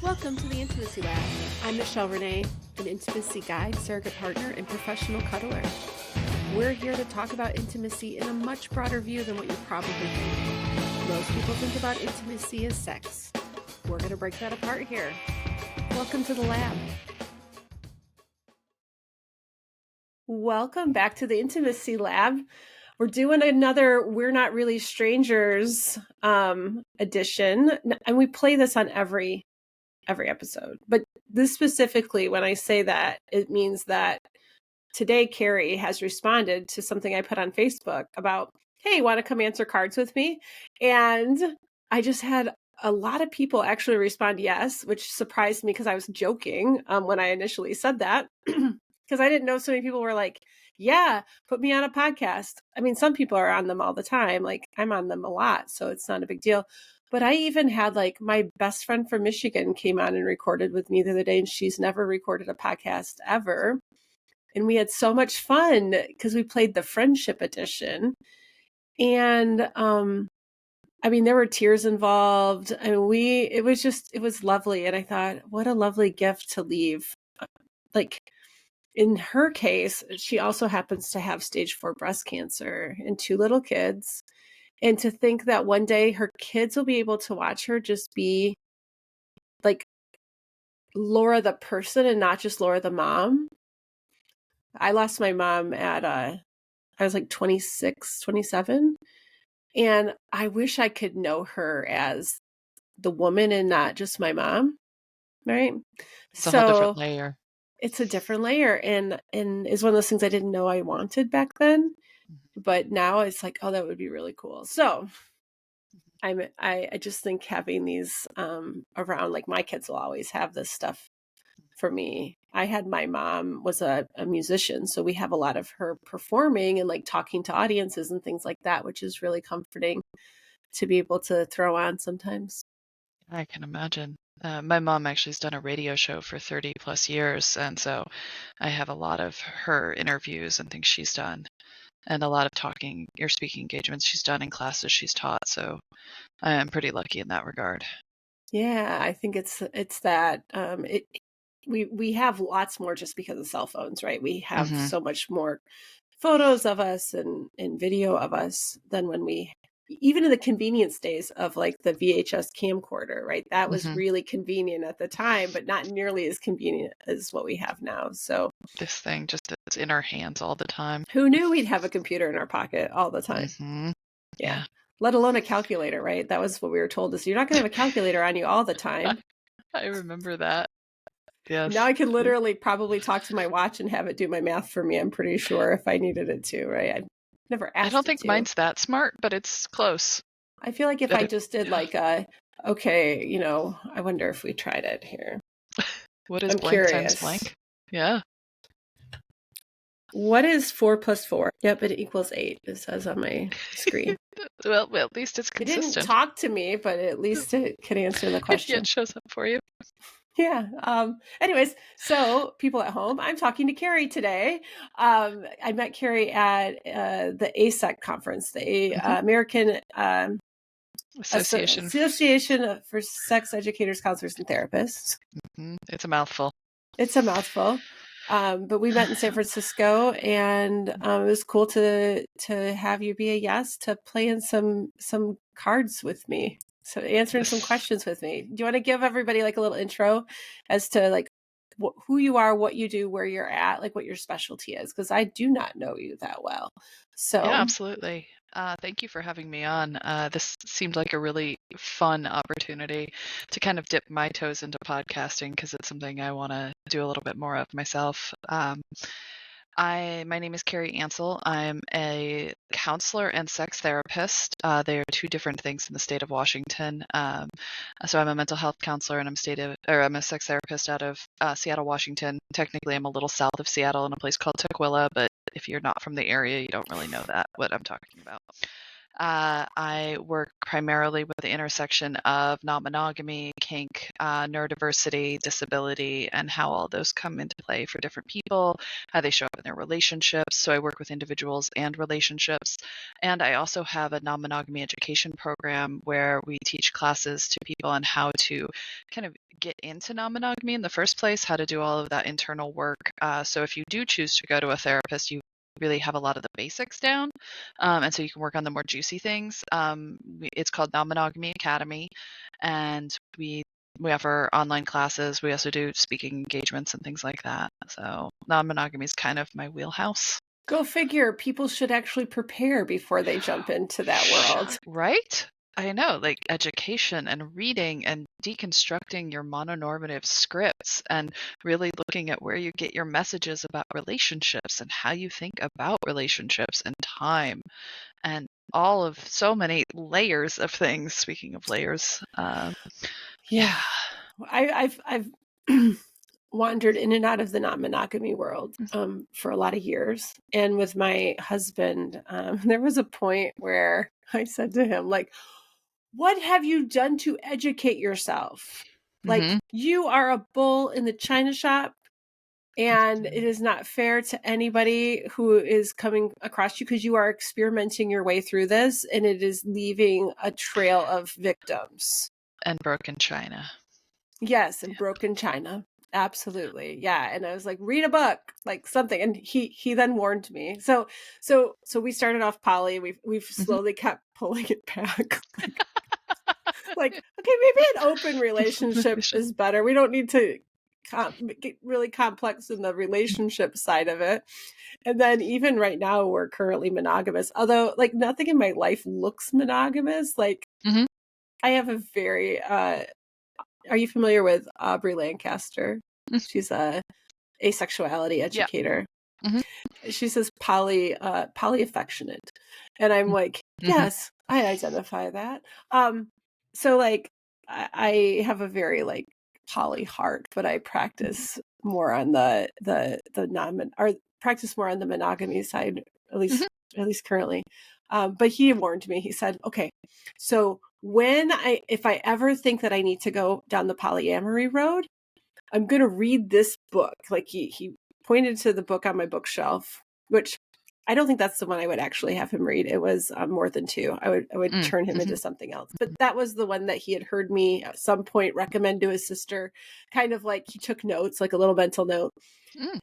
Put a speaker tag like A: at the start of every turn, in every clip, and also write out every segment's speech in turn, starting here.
A: Welcome to the Intimacy Lab. I'm Michelle Renee, an intimacy guide, surrogate partner, and professional cuddler. We're here to talk about intimacy in a much broader view than what you probably think. Most people think about intimacy as sex. We're going to break that apart here. Welcome to the lab. Welcome back to the Intimacy Lab. We're doing another We're Not Really Strangers edition, and we play this on every episode. But this specifically, when I say that, it means that today Carrie has responded to something I put on Facebook about, hey, want to come answer cards with me? And I just had a lot of people actually respond yes, which surprised me because I was joking when I initially said that. Because I didn't know so many people were like, yeah, put me on a podcast. I mean, some people are on them all the time. Like, I'm on them a lot, so it's not a big deal. But I even had, like, my best friend from Michigan came on and recorded with me the other day, and she's never recorded a podcast ever. And we had so much fun because we played the friendship edition. And I mean, there were tears involved. I mean, it was lovely. And I thought, what a lovely gift to leave. Like, in her case, she also happens to have stage 4 breast cancer and 2 little kids. And to think that one day her kids will be able to watch her just be like Laura the person and not just Laura the mom. I lost my mom at, I was like 26, 27. And I wish I could know her as the woman and not just my mom. Right?
B: It's a whole different layer.
A: It's a different layer. And it's one of those things I didn't know I wanted back then. But now it's like, oh, that would be really cool. So I just think having these around, like, my kids will always have this stuff for me. I had, my mom was a musician, so we have a lot of her performing and like talking to audiences and things like that, which is really comforting to be able to throw on sometimes.
B: I can imagine. My mom actually has done a radio show for 30 plus years, and so I have a lot of her interviews and things she's done, and a lot of talking or speaking engagements she's done in classes she's taught. So I am pretty lucky in that regard.
A: Yeah, I think it's that we have lots more just because of cell phones, right? We have so much more photos of us and video of us than when we, even in the convenience days of like the VHS camcorder, right? That was really convenient at the time, but not nearly as convenient as what we have now. So
B: this thing just is in our hands all the time.
A: Who knew we'd have a computer in our pocket all the time? Yeah. Let alone a calculator, right? That was what we were told, is you're not going to have a calculator on you all the time.
B: I remember that. Yes.
A: Now I can literally probably talk to my watch and have it do my math for me, I'm pretty sure, if I needed it to, right? I've never asked it to.
B: I don't think mine's that smart, but it's close.
A: I feel like if I just did like okay, you know, I wonder if we tried it here.
B: What is blank times blank? Yeah.
A: What is 4 plus 4? Yep, it equals 8. It says on my screen.
B: Well, at least it's consistent.
A: It didn't talk to me, but at least it could answer the question.
B: It shows up for you.
A: Yeah. Anyways, so people at home, I'm talking to Carrie today. I met Carrie at the ASEC conference, the American Association for Sex Educators, Counselors, and Therapists.
B: It's a mouthful.
A: It's a mouthful. But we met in San Francisco, and it was cool to have you be a yes to play in some cards with me. So answering some questions with me. Do you want to give everybody like a little intro as to like who you are, what you do, where you're at, like what your specialty is? Because I do not know you that well. So
B: yeah, absolutely. Thank you for having me on. This seemed like a really fun opportunity to kind of dip my toes into podcasting because it's something I want to do a little bit more of myself. My name is Carrie Ancel. I'm a counselor and sex therapist. They are two different things in the state of Washington. So I'm a mental health counselor and I'm a sex therapist out of Seattle, Washington. Technically, I'm a little south of Seattle in a place called Tukwila, but if you're not from the area, you don't really know what I'm talking about. I work primarily with the intersection of non-monogamy, kink, neurodiversity, disability, and how all those come into play for different people, how they show up in their relationships. So I work with individuals and relationships. And I also have a non-monogamy education program where we teach classes to people on how to kind of get into non-monogamy in the first place, how to do all of that internal work. So if you do choose to go to a therapist, you really have a lot of the basics down, and so you can work on the more juicy things. It's called Non-Monogamy Academy, and we offer online classes. We also do speaking engagements and things like that. So non-monogamy is kind of my wheelhouse.
A: Go figure. People should actually prepare before they jump into that world.
B: Right? I know, like education and reading and deconstructing your mononormative scripts and really looking at where you get your messages about relationships and how you think about relationships and time and all of so many layers of things. Speaking of layers,
A: Yeah. I've wandered in and out of the non-monogamy world for a lot of years. And with my husband, there was a point where I said to him, like, what have you done to educate yourself? Like,
B: hmm
A: you are a bull in the china shop, and it is not fair to anybody who is coming across you because you are experimenting your way through this, and it is leaving a trail of victims.
B: and broken china.
A: Yes, and broken china. Absolutely. Yeah. And I was like, read a book, like something. And he then warned me. So we started off poly. We've
B: hmm
A: slowly kept pulling it back. Like, okay, maybe an open relationship is better. We don't need to get really complex in the relationship side of it. And then even right now, we're currently monogamous. Although, like, nothing in my life looks monogamous. Like,
B: hmm
A: I have a very are you familiar with Aubrey Lancaster? She's a asexuality
B: Yeah.
A: educator.
B: hmm
A: She says poly affectionate. And I'm like,
B: hmm
A: yes, I identify that. So like I have a very like poly heart, but I practice more on the non or practice more on the monogamy side,
B: hmm
A: at least currently. But he warned me. He said, okay, so if I ever think that I need to go down the polyamory road, I'm going to read this book. Like he pointed to the book on my bookshelf, which I don't think that's the one I would actually have him read. It was More Than Two. I would turn him
B: hmm
A: into something else. But that was the one that he had heard me at some point recommend to his sister, kind of like he took notes, like a little mental note.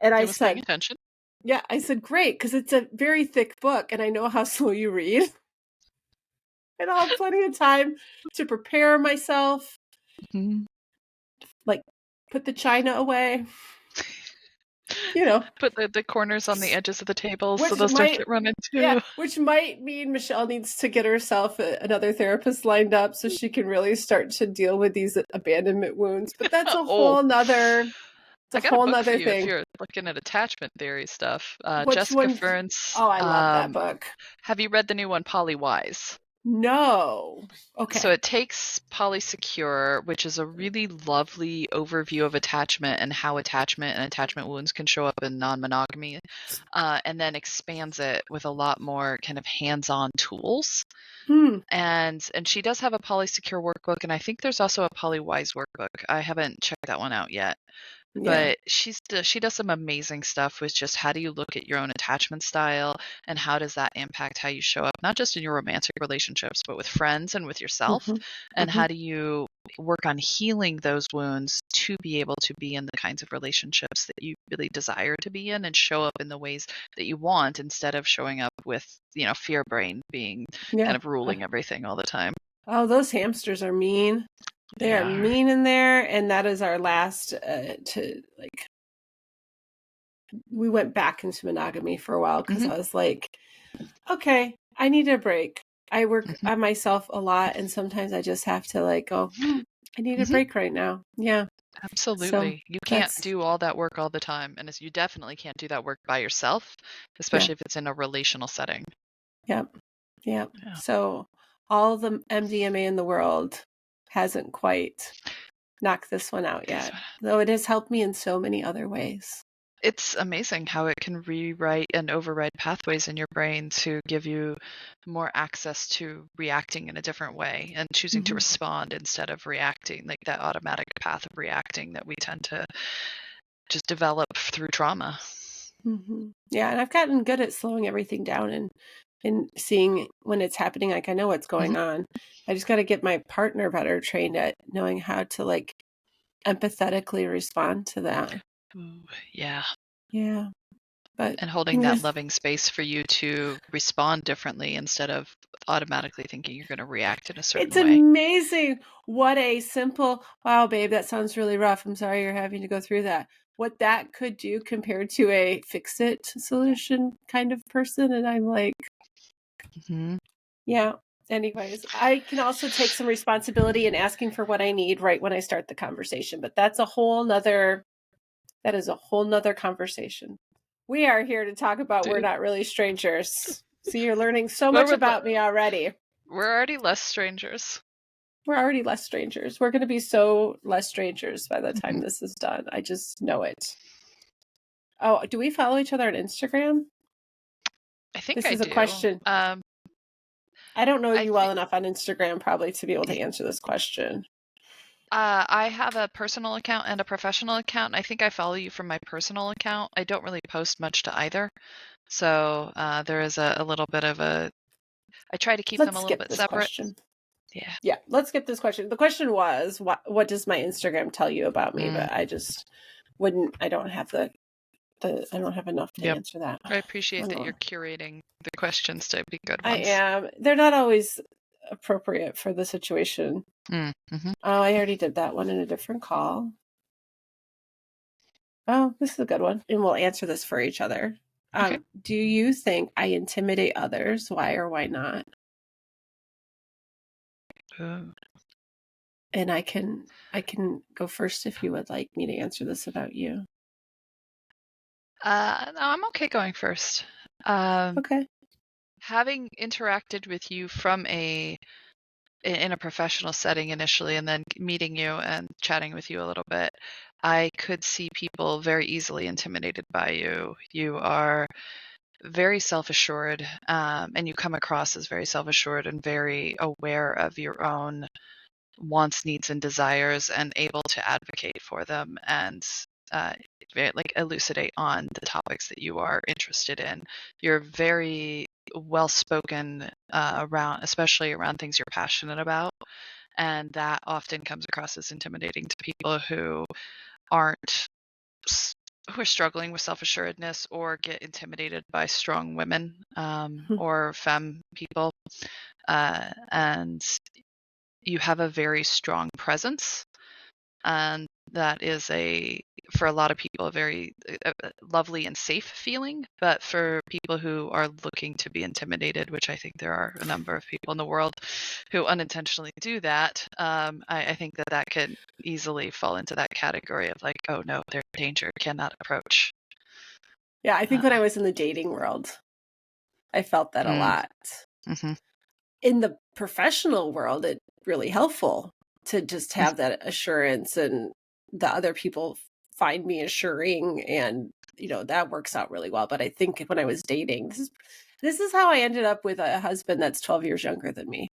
A: And
B: He
A: I
B: was paying
A: said,
B: attention.
A: yeah, I said, great, because it's a very thick book and I know how slow you read. And I'll have plenty of time to prepare myself,
B: hmm
A: like put the china away, you know,
B: Put the corners on the edges of the table so
A: which
B: those don't
A: might,
B: get run
A: yeah,
B: into.
A: which might mean Michelle needs to get herself another therapist lined up so she can really start to deal with these abandonment wounds. But that's a
B: Oh,
A: whole nother, it's
B: I
A: a
B: got a
A: whole
B: book for
A: nother
B: you if
A: thing.
B: you're looking at attachment theory stuff.
A: Which
B: Jessica
A: one?
B: Fern's.
A: Oh, I love that book.
B: Have you read the new one, Polly Wise?
A: No.
B: So
A: Okay.
B: it takes Polysecure, which is a really lovely overview of attachment and how attachment and attachment wounds can show up in non-monogamy, and then expands it with a lot more kind of hands-on tools.
A: Hmm.
B: And she does have a Polysecure workbook, and I think there's also a Polywise workbook. I haven't checked that one out yet.
A: Yeah.
B: But she does some amazing stuff with just how do you look at your own attachment style and how does that impact how you show up, not just in your romantic relationships, but with friends and with yourself.
A: Mm-hmm.
B: And
A: Mm-hmm.
B: how do you work on healing those wounds to be able to be in the kinds of relationships that you really desire to be in and show up in the ways that you want instead of showing up with, fear brain being kind
A: Yeah.
B: of ruling everything all the time.
A: Oh, those hamsters are mean. They
B: They
A: are
B: are.
A: mean in there, and that is our last to like. We went back into monogamy for a while because
B: hmm
A: I was like, okay, I need a break. I work
B: hmm
A: on myself a lot, and sometimes I just have to like go, I need a
B: hmm
A: break right now. Yeah. So
B: Absolutely. You can't
A: that's,
B: do all that work all the time. And you definitely can't do that work by yourself,
A: yeah,
B: especially if it's in a relational setting.
A: yeah, yeah.
B: Yeah.
A: So all the MDMA in the world hasn't quite knocked this one out
B: This
A: yet,
B: one.
A: though it has helped me in so many other ways.
B: It's amazing how it can rewrite and override pathways in your brain to give you more access to reacting in a different way and choosing to
A: Mhm.
B: respond instead of reacting, like that automatic path of reacting that we tend to just develop through trauma.
A: Yeah, and I've gotten good at slowing everything down and seeing when it's happening. Like I know what's
B: Mhm.
A: going on. I just got to get my partner better trained at knowing how to like empathetically respond to that.
B: Ooh, yeah.
A: Yeah, but
B: And holding
A: I'm
B: that
A: just
B: loving space for you to respond differently instead of automatically thinking you're going to react in a certain
A: it's
B: way.
A: amazing what a simple, wow, babe, that sounds really rough. I'm sorry you're having to go through that. What that could do compared to a fix it solution kind of person. And I'm like,
B: Hmm.
A: yeah. Anyways, I can also take some responsibility in asking for what I need right when I start the conversation, but that is a whole nother conversation. We are here to talk about we're
B: Dude,
A: not really strangers. See, you're learning so
B: we're,
A: much about me already.
B: we're already less strangers.
A: We're already less strangers. We're going to be so less strangers by the time
B: Mhm.
A: this is done. I just know it. Oh, do we follow each other on Instagram?
B: I think
A: This
B: I
A: is a
B: do.
A: question. I don't know
B: I
A: you well
B: think
A: enough on Instagram probably to be able to answer this question.
B: I have a personal account and a professional account. I think I follow you from my personal account. I don't really post much to either. So there is a little bit of a, I try to keep them
A: Let's
B: a little
A: skip
B: bit
A: this
B: separate.
A: question.
B: Yeah.
A: Yeah, let's skip this question. The question was, what does my Instagram tell you about me?
B: Mm,
A: But I just wouldn't. I don't have I don't have enough to
B: yep.
A: answer that.
B: I appreciate that you're
A: Oh,
B: curating the questions to be good
A: I
B: ones.
A: am. They're not always appropriate for the situation.
B: Mm-hmm.
A: Oh, I already did that one in a different call. Oh, this is a good one. And we'll answer this for each other.
B: Okay.
A: Do you think I intimidate others? Why or why not?
B: Ooh.
A: And I can go first if you would like me to answer this about you.
B: No, I'm okay going first. Um,
A: Okay.
B: having interacted with you from in a professional setting initially and then meeting you and chatting with you a little bit, I could see people very easily intimidated by you. You are very self-assured, and you come across as very self-assured and very aware of your own wants, needs, and desires, and able to advocate for them and uh, like elucidate on the topics that you are interested in. You're very well spoken around, especially around things you're passionate about, and that often comes across as intimidating to people who aren't who are struggling with self-assuredness or get intimidated by strong women or femme people, and you have a very strong presence, and that is for a lot of people a very lovely and safe feeling. But for people who are looking to be intimidated, which I think there are a number of people in the world who unintentionally do that, I think that could easily fall into that category of like, oh no, there's danger, cannot approach.
A: Yeah, I think when I
B: uh,
A: was in the dating world, I felt that a
B: mm,
A: lot.
B: mhm,
A: In the professional world, it's really helpful to just have that assurance and the other people find me assuring and that works out really well. But I think when I was dating, this is how I ended up with a husband that's 12 years younger than me,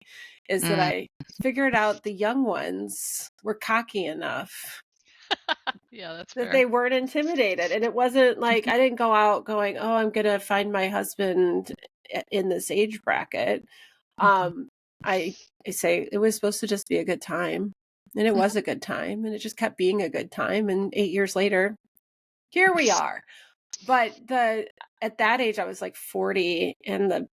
A: is that
B: mm,
A: I figured out the young ones were cocky enough
B: yeah, that's
A: that
B: fair.
A: they weren't intimidated. And it wasn't like I didn't go out going, oh, I'm going to find my husband in this age bracket.
B: Mhm,
A: Um, I say it was supposed to just be a good time. And it
B: mhm.
A: was a good time. And it just kept being a good time. And 8 years later, here we are. But at that age, I was like 40, and the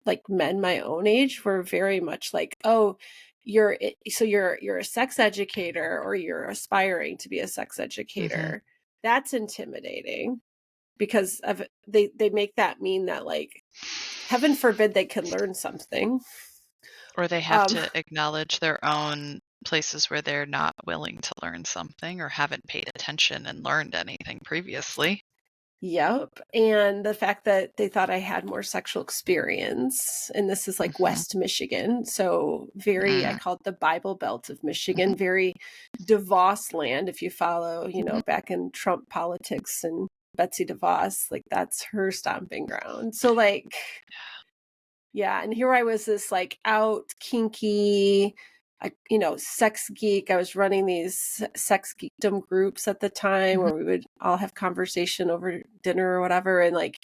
A: like men my own age were very much like, oh, you're a sex educator, or you're aspiring to be a sex
B: Mhm.
A: educator. That's intimidating because they make that mean that, like, heaven forbid they could learn something.
B: Or they have
A: Um,
B: to acknowledge their own places where they're not willing to learn something or haven't paid attention and learned anything previously.
A: Yep. And the fact that they thought I had more sexual experience, and this is like
B: Mhm,
A: West Michigan. So I
B: mm,
A: call it the Bible Belt of
B: mhm,
A: Michigan, very DeVos land, if you follow,
B: mhm,
A: back in Trump politics and Betsy DeVos, like that's her stomping ground. So like, yeah. And here I was, this like out kinky, sex geek. I was running these sex geekdom groups at the time where we would all have conversation over dinner or whatever. And like,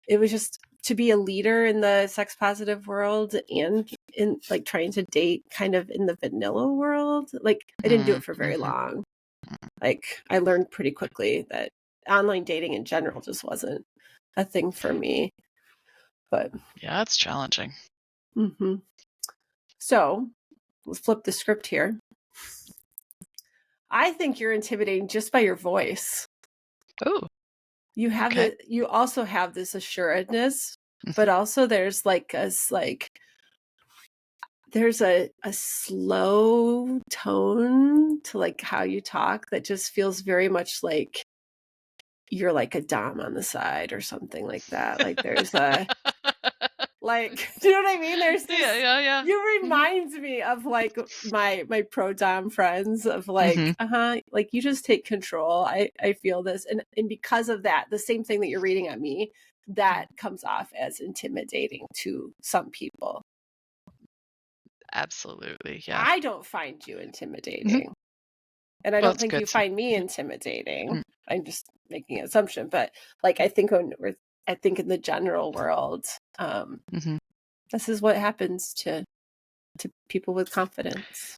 A: it was just to be a leader in the sex positive world and in like trying to date kind of in the vanilla world. Like I didn't do it for very long. Like I learned pretty quickly that online dating in general just wasn't a thing for me. But
B: yeah, it's challenging.
A: So let's flip the script here. I think you're intimidating just by your voice.
B: Oh,
A: You have
B: okay.
A: you also have this assuredness, but also there's there's a slow tone to like how you talk that just feels very much like you're like a dom on the side or something like that. Like there's a like, do you know what I mean? There's this.
B: Yeah.
A: You remind me of like my pro dom friends of like, like you just take control. I feel this, and because of that, the same thing that you're reading at me, that comes off as intimidating to some people.
B: Absolutely, yeah.
A: I don't find you intimidating, and I don't think you find me intimidating. I'm just making an assumption, but like I think in the general world, this is what happens to people with confidence.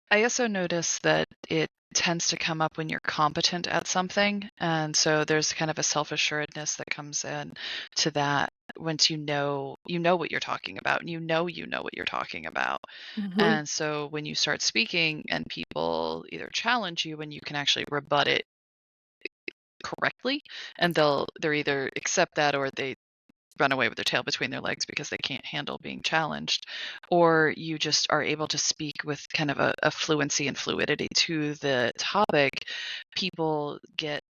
B: I also notice that it tends to come up when you're competent at something. And so there's kind of a self-assuredness that comes in to that once you know what you're talking about, and you know what you're talking about. And so when you start speaking and people either challenge you and you can actually rebut it correctly, and they're either accept that or they run away with their tail between their legs because they can't handle being challenged, or you just are able to speak with kind of a fluency and fluidity to the topic, people get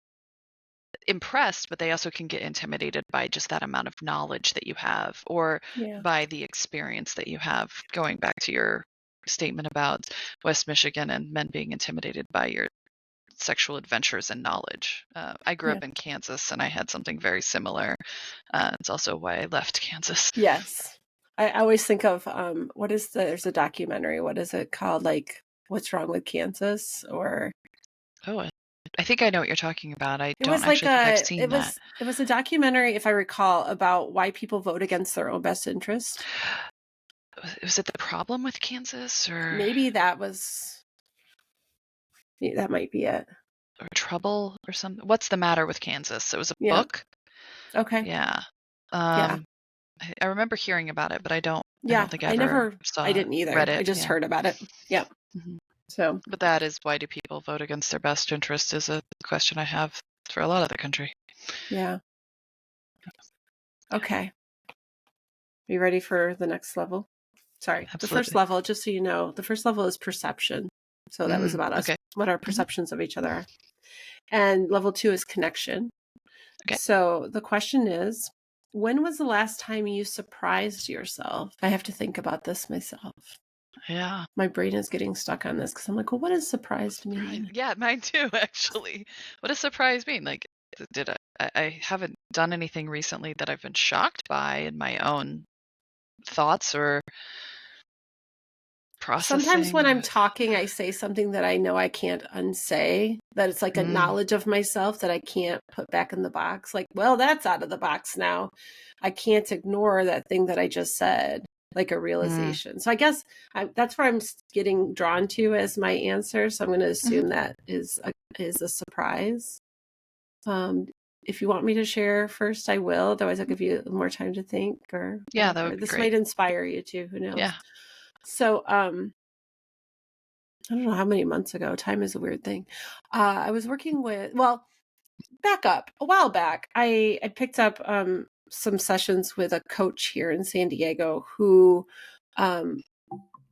B: impressed, but they also can get intimidated by just that amount of knowledge that you have, or by the experience that you have, going back to your statement about West Michigan and men being intimidated by your sexual adventures and knowledge. I grew up in Kansas, and I had something very similar. It's also why I left Kansas.
A: Yes. I always think of there's a documentary, what is it called, like What's Wrong with Kansas? Or
B: I think I know what you're talking about. I don't actually think I've seen that.
A: It was a documentary, if I recall, about why people vote against their own best interest.
B: Was it The Problem with Kansas, or
A: maybe that might be it,
B: or Trouble or something? What's the Matter with Kansas? It was a book.
A: Okay.
B: Yeah. I remember hearing about it, but I don't think I ever saw
A: I didn't either.
B: read it.
A: I just heard about it. Yeah. So,
B: but that is, why do people vote against their best interest, is a question I have for a lot of the country.
A: Yeah. Okay. Are you ready for the next level? Sorry. Absolutely. The first level, just so you know, the first level is perception. So that was about us, what our perceptions of each other are. And level 2 is connection. Okay. So the question is, when was the last time you surprised yourself? I have to think about this myself.
B: Yeah.
A: My brain is getting stuck on this because I'm like, well, what does surprised mean?
B: Yeah, mine too, actually. What does surprise mean? Like, I haven't done anything recently that I've been shocked by in my own thoughts or processing.
A: Sometimes when I'm talking, I say something that I know I can't unsay, that it's like a knowledge of myself that I can't put back in the box. Like, well, that's out of the box now. I can't ignore that thing that I just said, like a realization. So I guess that's where I'm getting drawn to as my answer. So I'm going to assume that is a surprise. If you want me to share first, I will. Otherwise, I'll give you more time to think. Or
B: that would be
A: this
B: great.
A: might inspire you too. Who knows?
B: Yeah.
A: So, I don't know how many months ago. Time is a weird thing. I was working with, back up a while back. I picked up some sessions with a coach here in San Diego who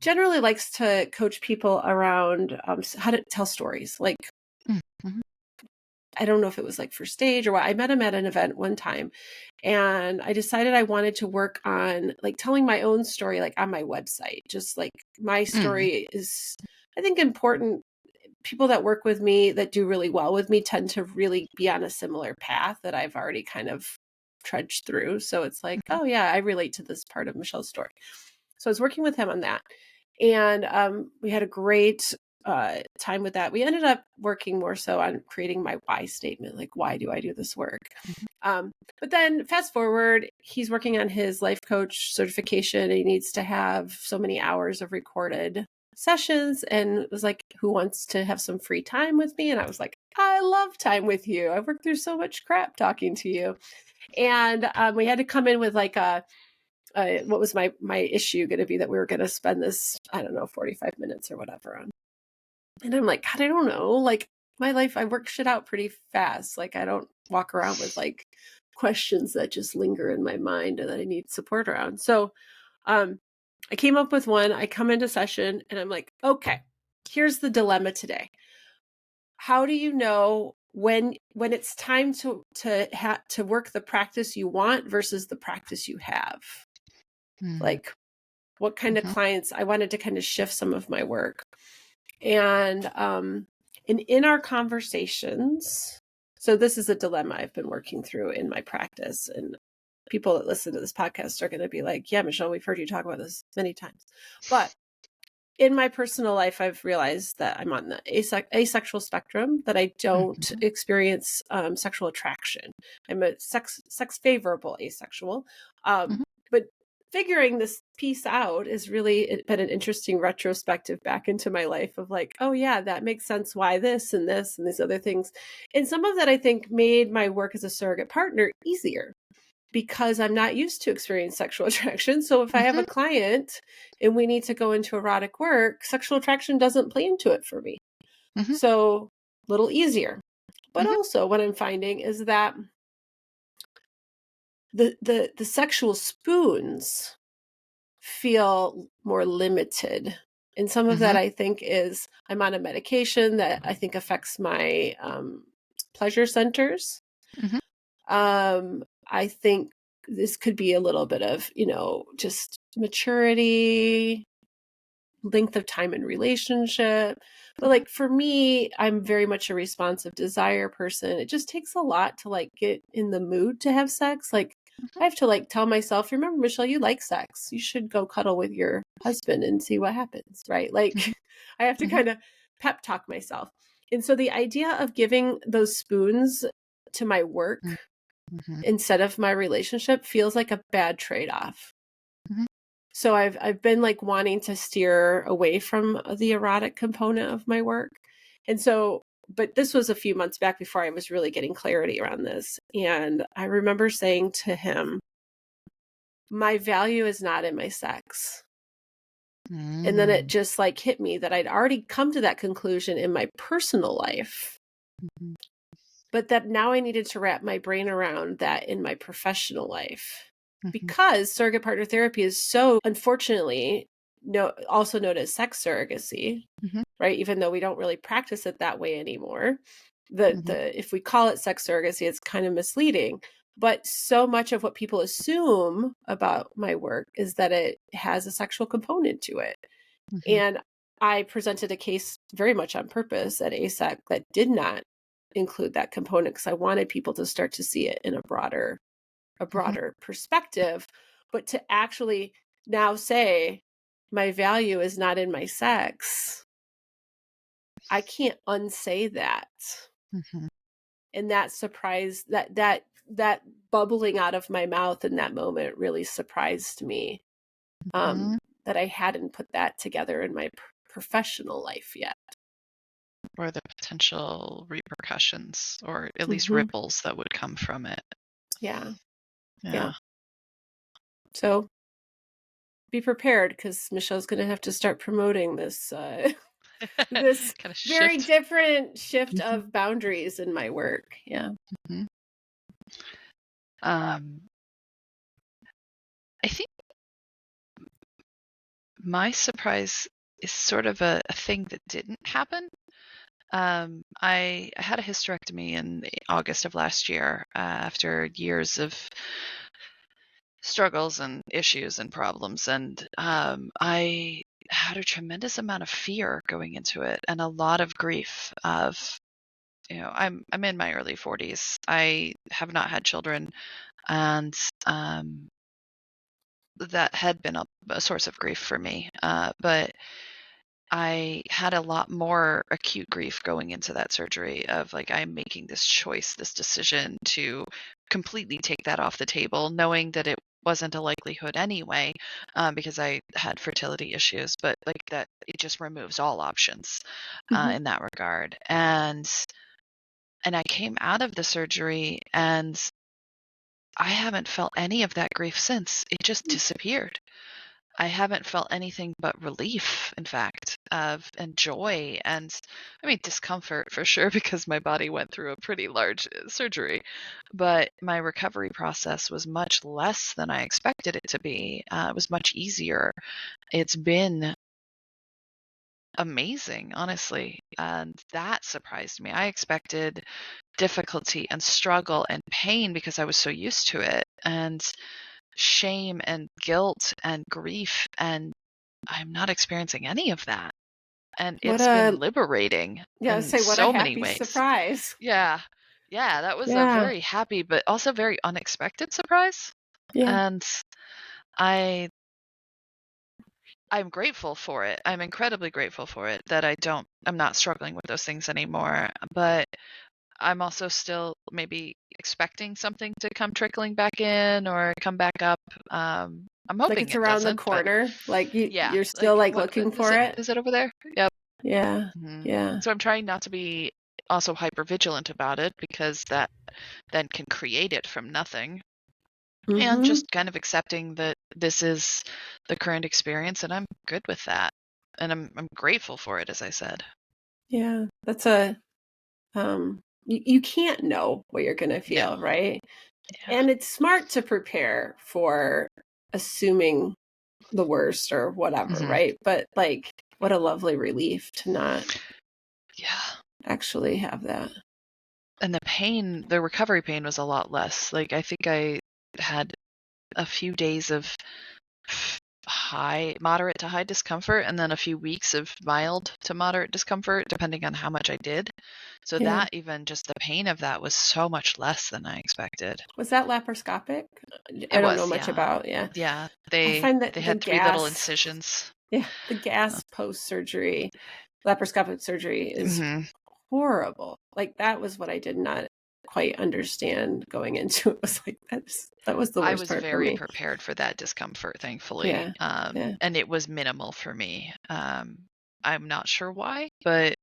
A: generally likes to coach people around how to tell stories. Like, I don't know if it was like for stage or what. I met him at an event one time, and I decided I wanted to work on like telling my own story, like on my website. Just like my story is, I think, important. people that work with me that do really well with me tend to really be on a similar path that I've already kind of trudged through. So it's like, oh yeah, I relate to this part of Michelle's story. So I was working with him on that. And we had a great time with that. We ended up working more so on creating my why statement, like, why do I do this work? But then fast forward, he's working on his life coach certification. And he needs to have so many hours of recorded sessions, and it was like, who wants to have some free time with me? And I was like, I love time with you. I've worked through so much crap talking to you. And we had to come in with like what was my issue going to be that we were going to spend this, I don't know, 45 minutes or whatever on. And I'm like, God, I don't know. Like, my life, I work shit out pretty fast. Like, I don't walk around with like questions that just linger in my mind and that I need support around. So I came up with one. I come into session and I'm like, okay, here's the dilemma today. How do you know when it's time to work the practice you want versus the practice you have? Like, what kind of clients? I wanted to kind of shift some of my work. And in our conversations, so this is a dilemma I've been working through in my practice, and people that listen to this podcast are going to be like, yeah, Michelle, we've heard you talk about this many times. But in my personal life, I've realized that I'm on the asexual spectrum, that I don't experience sexual attraction. I'm a sex favorable asexual. But figuring this piece out is really been an interesting retrospective back into my life of like, oh yeah, that makes sense. Why this and these other things. And some of that I think made my work as a surrogate partner easier, because I'm not used to experiencing sexual attraction. So if I have a client and we need to go into erotic work, sexual attraction doesn't play into it for me. So a little easier. But also what I'm finding is that the sexual spoons feel more limited. And some of that I think is I'm on a medication that I think affects my pleasure centers. I think this could be a little bit of, just maturity, length of time in relationship. But like for me, I'm very much a responsive desire person. It just takes a lot to like get in the mood to have sex. Like I have to like tell myself, remember, Michelle, you like sex. You should go cuddle with your husband and see what happens, right? Like I have to kind of pep talk myself. And so the idea of giving those spoons to my work instead of my relationship feels like a bad trade-off. So I've been like wanting to steer away from the erotic component of my work. And so, but this was a few months back before I was really getting clarity around this. And I remember saying to him, my value is not in my sex. And then it just like hit me that I'd already come to that conclusion in my personal life, but that now I needed to wrap my brain around that in my professional life. Because surrogate partner therapy is so, unfortunately, also known as sex surrogacy, right? Even though we don't really practice it that way anymore. If we call it sex surrogacy, it's kind of misleading. But so much of what people assume about my work is that it has a sexual component to it. And I presented a case very much on purpose at ASEC that did not include that component, because I wanted people to start to see it in a broader perspective, but to actually now say my value is not in my sex, I can't unsay that. And that surprise, that bubbling out of my mouth in that moment really surprised me, that I hadn't put that together in my professional life yet.
B: Or the potential repercussions, or at least ripples that would come from it.
A: Yeah. So be prepared, because Michelle's going to have to start promoting this this
B: kind of
A: very
B: shift.
A: different shift of boundaries in my work. Yeah.
B: I think my surprise is sort of a thing that didn't happen. I had a hysterectomy in August of last year, after years of struggles and issues and problems. And I had a tremendous amount of fear going into it and a lot of grief of, I'm in my early 40s. I have not had children, and that had been a source of grief for me. But I had a lot more acute grief going into that surgery of like, I'm making this choice, this decision to completely take that off the table, knowing that it wasn't a likelihood anyway, because I had fertility issues, but like that, it just removes all options
A: Hmm.
B: in that regard. And I came out of the surgery and I haven't felt any of that grief since. It just disappeared. I haven't felt anything but relief, in fact, of and joy and I mean discomfort for sure because my body went through a pretty large surgery, but my recovery process was much less than I expected it to be. It was much easier. It's been amazing, honestly, and that surprised me. I expected difficulty and struggle and pain because I was so used to it, and shame and guilt and grief, and I'm not experiencing any of that. And
A: What
B: it's been
A: a
B: liberating
A: Yeah,
B: in
A: say what a
B: so many
A: happy
B: ways.
A: surprise.
B: Yeah. Yeah, that was a
A: Yeah.
B: very happy but also very unexpected surprise.
A: Yeah.
B: And I I'm grateful for it. I'm incredibly grateful for it that I'm not struggling with those things anymore. But I'm also still maybe expecting something to come trickling back in or come back up. I'm
A: Like
B: hoping
A: it's
B: it
A: around the
B: doesn't, but
A: corner. Like
B: yeah,
A: you're still
B: like
A: like
B: what
A: looking
B: is
A: for
B: it?
A: it.
B: Is it over there? Yep.
A: Yeah.
B: Mhm.
A: Yeah.
B: So I'm trying not to be also hyper vigilant about it because that then can create it from nothing. And
A: Mhm.
B: just kind of accepting that this is the current experience and I'm good with that. And I'm grateful for it, as I said.
A: Yeah. That's a you can't know what you're going to
B: No.
A: feel, right?
B: Yeah.
A: And it's smart to prepare for assuming the worst or whatever,
B: Hmm.
A: right? But like what a lovely relief to not
B: Yeah.
A: actually have that.
B: And the recovery pain was a lot less. Like I think I had a few days of moderate to high discomfort, and then a few weeks of mild to moderate discomfort, depending on how much I did. So
A: Yeah.
B: that even just the pain of that was so much less than I expected.
A: Was that laparoscopic? I
B: It
A: don't know
B: was,
A: much
B: yeah.
A: about, yeah.
B: Yeah.
A: I
B: They
A: find that
B: they
A: the
B: had 3 little
A: gas,
B: incisions.
A: yeah, the gas post-surgery, laparoscopic surgery is
B: Hmm.
A: horrible. Like that was what I did not quite understand going into it. Was like that was the
B: I
A: worst
B: was
A: part for
B: very
A: me.
B: prepared for that discomfort, thankfully,
A: Yeah. Yeah.
B: and it was minimal for me. I'm not sure why, but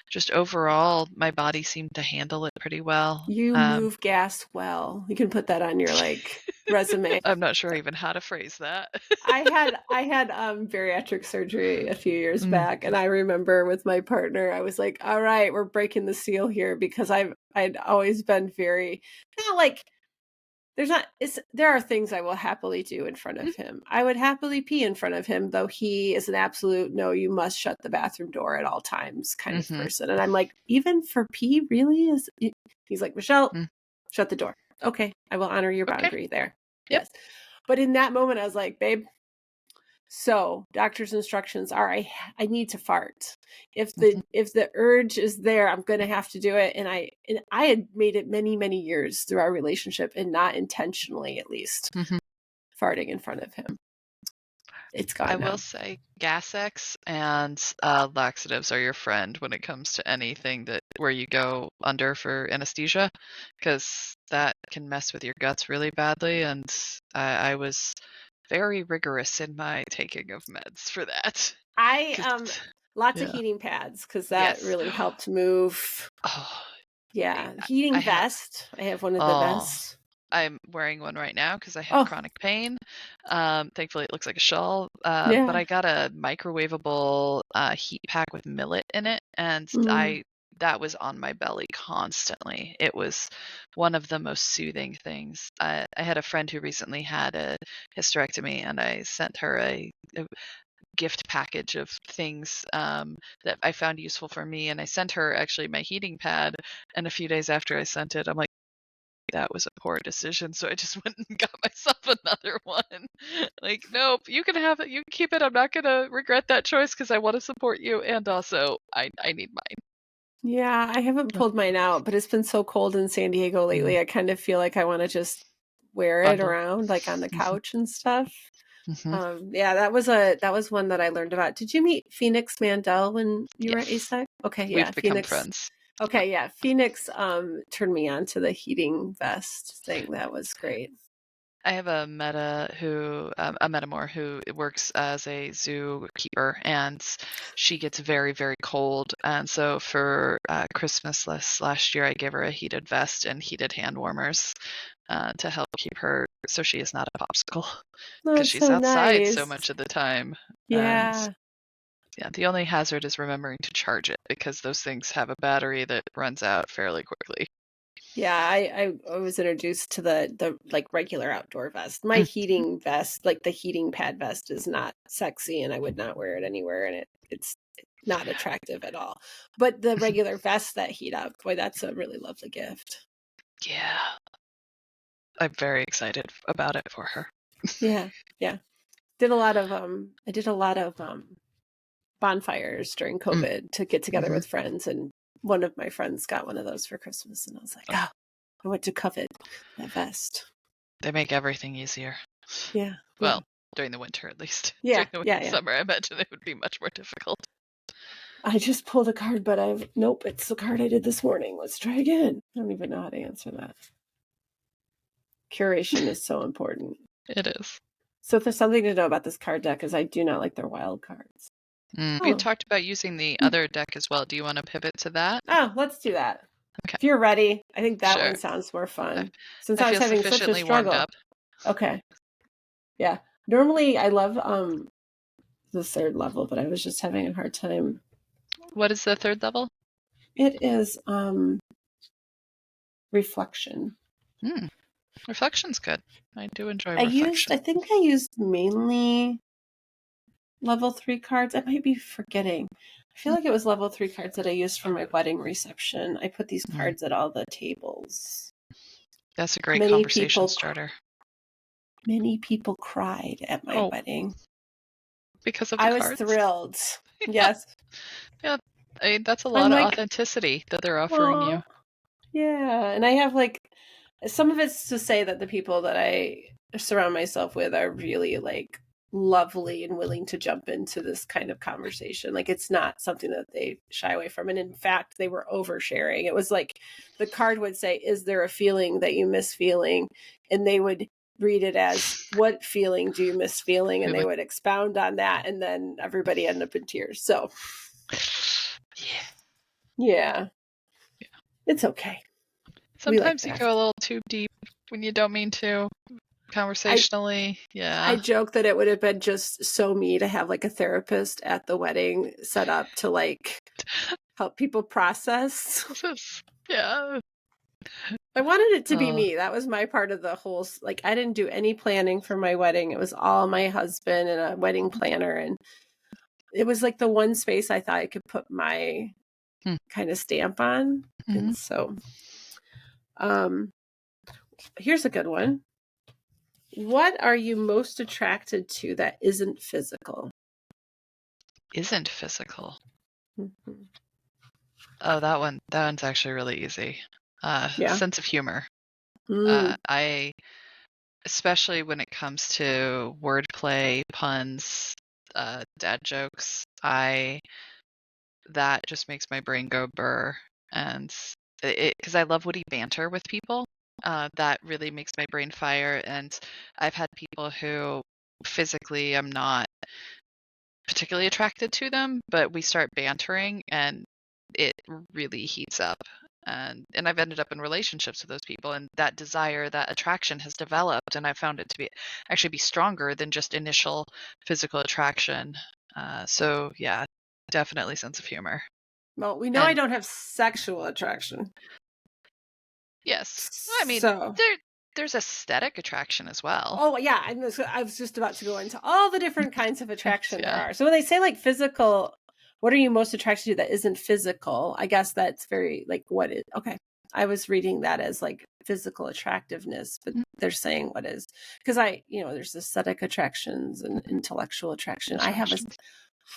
B: just overall, my body seemed to handle it pretty well.
A: You move gas well. You can put that on your like resume.
B: I'm not sure even how to phrase that.
A: I had bariatric surgery a few years
B: Mm,
A: back, and I remember with my partner, I was like, "All right, we're breaking the seal here," because I'd always been very not like there are things I will happily do in front
B: mm,
A: of him. I would happily pee in front of him, though he is an absolute no, you must shut the bathroom door at all times kind of
B: mhm,
A: person. And I'm like, even for pee, really? He's like, Michelle,
B: mm.
A: shut the door. Okay, I will honor your
B: Okay.
A: boundary there.
B: Yep.
A: Yes. But in that moment, I was like, babe, so doctor's instructions are I need to fart.
B: Mhm,
A: If the urge is there, I'm going to have to do it. And I had made it many, many years through our relationship and not intentionally at least
B: mhm.
A: farting in front of him. It's
B: I
A: gone
B: will
A: now.
B: say Gas-X and laxatives are your friend when it comes to anything that where you go under for anesthesia, because that can mess with your guts really badly. And I was very rigorous in my taking of meds for that.
A: I
B: 'Cause,
A: lots of
B: yeah.
A: heating pads because that
B: Yes.
A: really helped move.
B: Oh, I,
A: Yeah,
B: I
A: heating
B: have.
A: vest. I have one of the
B: Oh,
A: vests.
B: I'm wearing one right now because I have
A: Oh,
B: chronic pain. Thankfully, it looks like a shawl. But
A: yeah.
B: I got a microwavable heat pack with millet in it, and
A: Mm.
B: that was on my belly constantly. It was one of the most soothing things. I had a friend who recently had a hysterectomy, and I sent her a gift package of things that I found useful for me, and I sent her actually my heating pad. And a few days after I sent it, I'm like, that was a poor decision. So I just went and got myself another one. Like, nope, you can have it. You can keep it. I'm not going to regret that choice because I want to support you. And also, I need mine.
A: Yeah, I haven't pulled mine out, but it's been so cold in San Diego lately. I kind of feel like I want to just wear it
B: Bundle.
A: around, like on the couch and stuff.
B: Mm-hmm.
A: Yeah, that was one that I learned about. Did you meet Phoenix Mandel when you were at
B: Yes.
A: ASEC? Okay,
B: We've
A: yeah,
B: become
A: Phoenix.
B: friends.
A: Okay, yeah, Phoenix turned me on to the heating vest thing. That was great.
B: I have a metamor who works as a zookeeper, and she gets very, very cold. And so for Christmas last year, I gave her a heated vest and heated hand warmers to help keep her so she is not a popsicle
A: Oh,
B: because
A: it's
B: she's
A: so
B: outside so
A: nice.
B: much of the time. And
A: Yeah.
B: yeah, the only hazard is remembering to charge it because those things have a battery that runs out fairly quickly.
A: Yeah, I was introduced to the like regular outdoor vest. My heating vest, like the heating pad vest, is not sexy, and I would not wear it anywhere, and it's not attractive at all. But the regular vests that heat up, boy, that's a really lovely gift.
B: Yeah, I'm very excited about it for her.
A: Yeah, yeah. Did a lot of I did a lot of bonfires during COVID to get together with friends, and one of my friends got one of those for Christmas, and I was like, oh, I went to covet that vest.
B: They make everything easier.
A: Yeah.
B: Well, during the winter at least.
A: Yeah,
B: During the
A: yeah.
B: summer, I imagine it would be much more difficult.
A: I just pulled a card, but nope, it's the card I did this morning. Let's try again. I don't even know how to answer that. Curation is so important.
B: It is.
A: So if there's something to know about this card deck, is I do not like their wild cards.
B: We talked about using the other deck as well. Do you want to pivot to that?
A: Oh, let's do that.
B: Okay.
A: If you're ready, I think that
B: Sure.
A: one sounds more fun. Since
B: I
A: I was
B: feel
A: having such a
B: sufficiently warmed
A: struggle.
B: up.
A: Okay. Yeah. Normally I love the third level, but I was just having a hard time.
B: What is the third level?
A: It is reflection.
B: Reflection's good. I do enjoy
A: I
B: reflection.
A: think I used mainly level 3 cards. I might be forgetting. I feel like it was level 3 cards that I used for my wedding reception. I put these cards at all the tables.
B: That's a great conversation starter.
A: Many people cried at my wedding.
B: Because of the
A: I
B: cards?
A: was thrilled. Yes.
B: Yeah, that's a lot of authenticity that they're offering you.
A: Yeah, and I have like some of it's to say that the people that I surround myself with are really like lovely and willing to jump into this kind of conversation. Like it's not something that they shy away from. And in fact, they were oversharing. It was like the card would say, "Is there a feeling that you miss feeling?" And they would read it as, "What feeling do you miss feeling?" And they would expound on that, and then everybody ended up in tears. So yeah. It's okay.
B: Sometimes you go a little too deep when you don't mean to. Conversationally,
A: I joke that it would have been just so me to have like a therapist at the wedding set up to like help people process.
B: Yeah.
A: I wanted it to be me. That was my part of the whole, like I didn't do any planning for my wedding. It was all my husband and a wedding planner. And it was like the one space I thought I could put my kind of stamp on. And so, here's a good one. What are you most attracted to that isn't physical?
B: Isn't physical. Oh, that one's actually really easy. Sense of humor. I, especially when it comes to wordplay, puns, dad jokes, that just makes my brain go burr. And because I love witty banter with people, that really makes my brain fire. And I've had people who physically I'm not particularly attracted to them, but we start bantering and it really heats up. And I've ended up in relationships with those people, and that desire, that attraction has developed, and I found it to be stronger than just initial physical attraction. So yeah, definitely sense of humor.
A: Well, we know I don't have sexual attraction.
B: Yes. I mean, there's aesthetic attraction as well.
A: Oh, yeah. I was just about to go into all the different kinds of attraction there are. So when they say like physical, what are you most attracted to that isn't physical? I guess that's very like what is, okay. I was reading that as like physical attractiveness, but
B: Mhm.
A: they're saying what is, because there's aesthetic attractions and intellectual attraction. I have a
B: Attractions.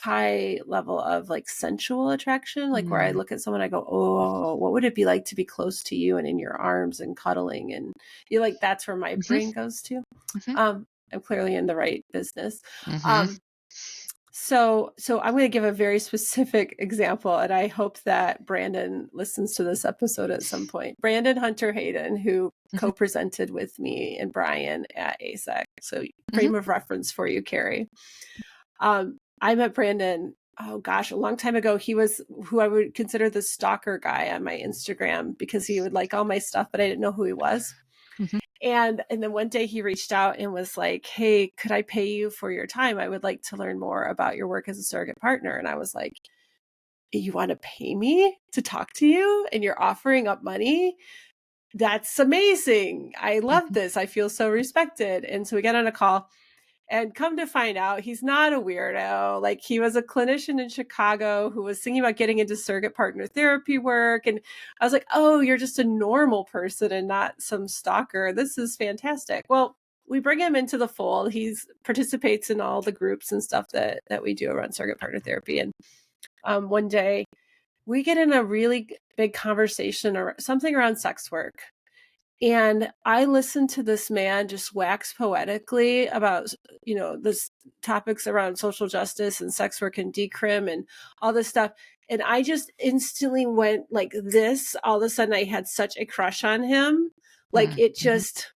A: high level of like sensual attraction, like where I
B: Mm.
A: look at someone, I go, oh, what would it be like to be close to you and in your arms and cuddling? And you like, that's where my
B: Mhm.
A: brain goes to.
B: Mhm.
A: I'm clearly in the right business.
B: Mhm.
A: So I'm going to give a very specific example, and I hope that Brandon listens to this episode at some point. Brandon Hunter Hayden, who
B: Mhm.
A: co-presented with me and Brian at ASEC. So
B: Mhm.
A: frame of reference for you, Carrie. I met Brandon, oh gosh, a long time ago. He was who I would consider the stalker guy on my Instagram because he would like all my stuff, but I didn't know who he was.
B: Mhm.
A: And then one day he reached out and was like, hey, could I pay you for your time? I would like to learn more about your work as a surrogate partner. And I was like, you want to pay me to talk to you and you're offering up money? That's amazing. I love
B: Mhm.
A: this. I feel so respected. And so we got on a call, and come to find out, he's not a weirdo. Like, he was a clinician in Chicago who was thinking about getting into surrogate partner therapy work. And I was like, oh, you're just a normal person and not some stalker. This is fantastic. Well, we bring him into the fold. He participates in all the groups and stuff that we do around surrogate partner therapy. And one day we get in a really big conversation or something around sex work. And I listened to this man just wax poetically about, this topics around social justice and sex work and decrim and all this stuff. And I just instantly went like this. All of a sudden I had such a crush on him. Like, it
B: Mhm.
A: just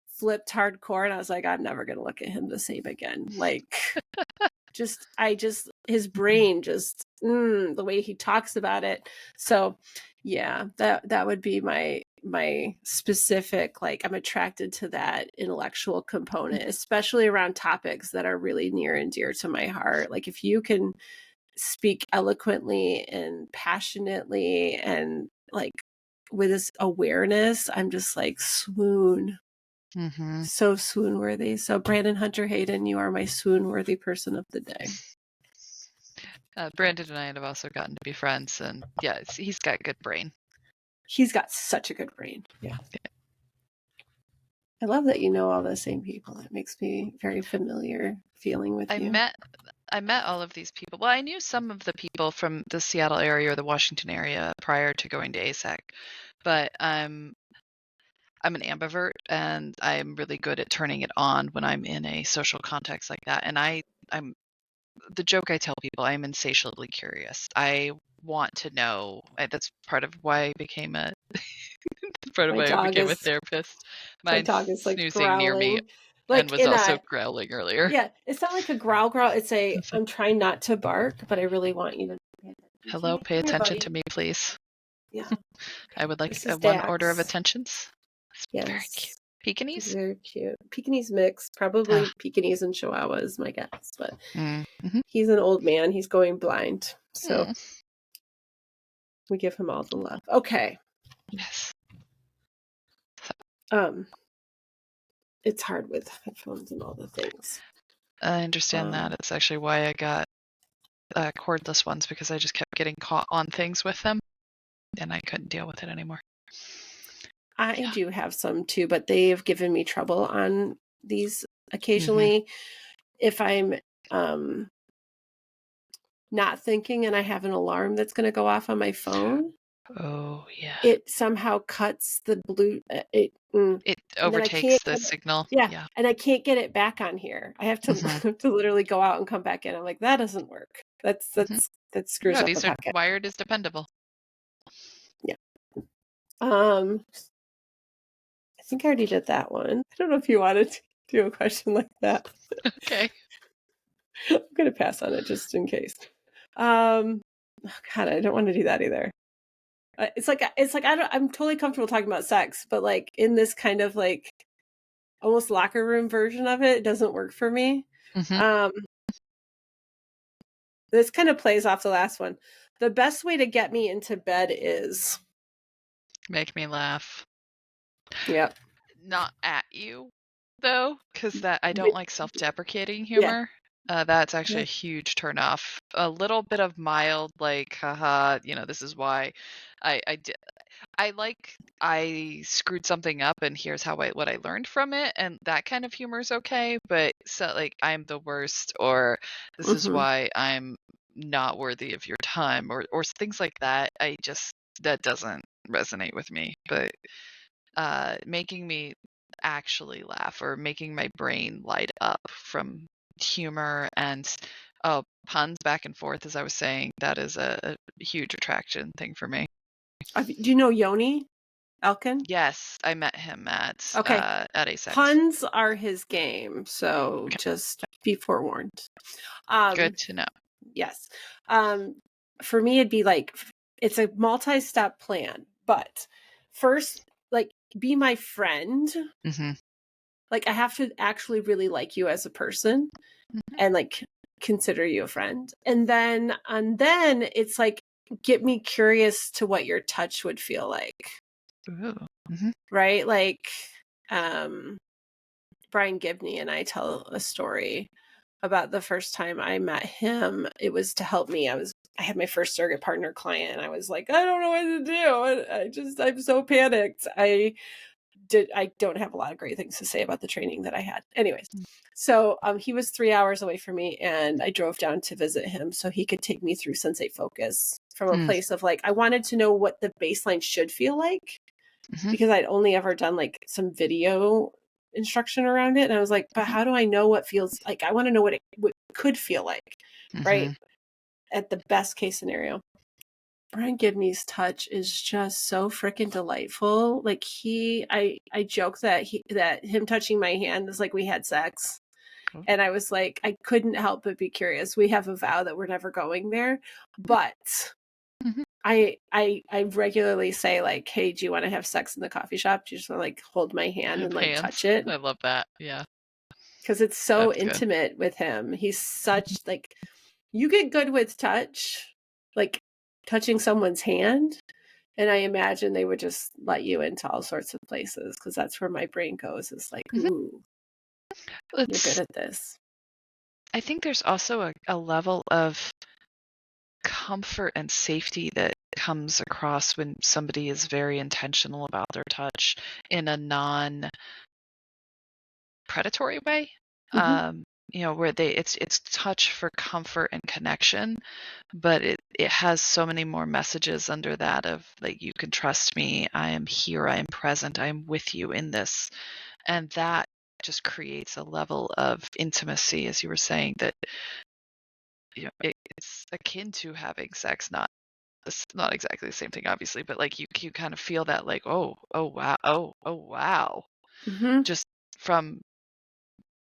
A: flipped hardcore. And I was like, I'm never going to look at him the same again. Like, his brain just, the way he talks about it. So yeah, that would be my specific, like, I'm attracted to that intellectual component, especially around topics that are really near and dear to my heart. Like, if you can speak eloquently and passionately and like with this awareness, I'm just like swoon.
B: Mhm.
A: So swoon worthy. So Brandon Hunter Hayden, you are my swoon worthy person of the day.
B: Brandon and I have also gotten to be friends, and yeah, he's got good brain.
A: He's got such a good brain. Yeah. I love that you know all the same people. It makes me very familiar feeling with
B: I
A: you.
B: met all of these people. Well, I knew some of the people from the Seattle area or the Washington area prior to going to ASEC, but I'm an ambivert, and I'm really good at turning it on when I'm in a social context like that. And I'm the joke I tell people, I'm insatiably curious. I want to know. That's part of why I became a part of
A: My
B: why I
A: dog
B: became a
A: is
B: therapist.
A: my
B: Mine's
A: dog is like
B: snoozing near me
A: growling.
B: and
A: Like
B: was
A: in
B: also
A: a
B: growling earlier.
A: yeah, it's not like a growl. It's I'm trying not to bark, but I really want you to pay attention to
B: Hello,
A: me.
B: pay
A: Come here,
B: attention
A: buddy.
B: to me, please.
A: Yeah.
B: I would like
A: This is
B: one order of
A: Dax.
B: attentions. It's very cute.
A: Yes. He's
B: Pekingese?
A: very cute. Pekingese mix,
B: Ah.
A: probably Pekingese and Chihuahua is my guess, but
B: Mm-hmm.
A: he's an old man. He's going blind. So
B: Mm.
A: we give him all the love. Okay.
B: Yes.
A: Um, it's hard with headphones and all the things.
B: I understand that. It's actually why I got cordless ones, because I just kept getting caught on things with them and I couldn't deal with it anymore.
A: I do have some too, but they've given me trouble on these occasionally. Mm-hmm. If I'm not thinking and I have an alarm that's going to go off on my phone.
B: Oh, yeah.
A: It somehow cuts the blue.
B: It
A: and then I
B: overtakes
A: can't
B: the signal.
A: Yeah, and I can't get it back on here. I have to to literally go out and come back in. I'm like, that doesn't work. That screws
B: No,
A: up the
B: these are
A: podcast.
B: wired is dependable.
A: Yeah. I think I already did that one. I don't know if you wanted to do a question like that.
B: Okay.
A: I'm going to pass on it just in case. Oh God, I don't want to do that either. It's like I'm totally comfortable talking about sex, but like in this kind of like almost locker room version of it, it doesn't work for me.
B: Mm-hmm.
A: This kind of plays off the last one. The best way to get me into bed is
B: Make me laugh.
A: Yep.
B: Not at you, though, because that I don't like self-deprecating humor. That's actually
A: Yeah.
B: a huge turnoff. A little bit of mild, like, haha, this is why I did. I screwed something up, and here's what I learned from it, and that kind of humor is okay. But so, like, I'm the worst, or this is
A: Hmm.
B: why I'm not worthy of your time, or things like that. That doesn't resonate with me. But making me actually laugh, or making my brain light up from humor and puns back and forth, as I was saying, that is a huge attraction thing for me.
A: Do you know Yoni Elkin?
B: Yes, I met him at
A: Okay.
B: Asex.
A: Puns are his game, so
B: Okay,
A: just be forewarned.
B: good
A: Um,
B: to know.
A: yes. Um, for me, it'd be like, it's a multi-step plan, but first, like, be my friend.
B: Mhm,
A: Like, I have to actually really like you as a person
B: mhm.
A: and like consider you a friend. And then it's like, get me curious to what your touch would feel like.
B: Ooh, mhm,
A: Right? Like, um, Brian Gibney and I tell a story about the first time I met him. It was to help me. I had my first surrogate partner client, and I was like, I don't know what to do. I'm so panicked. I don't have a lot of great things to say about the training that I had. Anyways, so he was 3 hours away from me, and I drove down to visit him so he could take me through Sensate Focus from a
B: mm,
A: place of like, I wanted to know what the baseline should feel like,
B: mhm,
A: because I'd only ever done like some video instruction around it. And I was like, but
B: mhm,
A: how do I know what feels like? I want to know what it could feel like, right?
B: mhm.
A: At the best case scenario. Brian Gibney's touch is just so freaking delightful. Like I joke that him touching my hand is like we had sex.
B: Cool.
A: And I was like, I couldn't help but be curious. We have a vow that we're never going there, but
B: Mhm.
A: I regularly say like, hey, do you want to have sex in the coffee shop? Do you just want to like hold my hand and
B: Have
A: like
B: hands.
A: touch it?
B: I love that. Yeah,
A: Because it's so
B: that's good.
A: intimate with him. He's such like, you get good with touch, like touching someone's hand. And I imagine they would just let you into all sorts of places, because that's where my brain goes. Is like,
B: Mhm.
A: ooh, you're good
B: It's
A: at this.
B: I think there's also a level of comfort and safety that comes across when somebody is very intentional about their touch in a non-predatory way.
A: Hmm.
B: Where it's touch for comfort and connection, but it has so many more messages under that of like, you can trust me, I am here, I am present, I am with you in this. And that just creates a level of intimacy, as you were saying, that it's akin to having sex, not exactly the same thing, obviously, but like you kind of feel that, like, oh wow, oh wow,
A: Hmm.
B: just from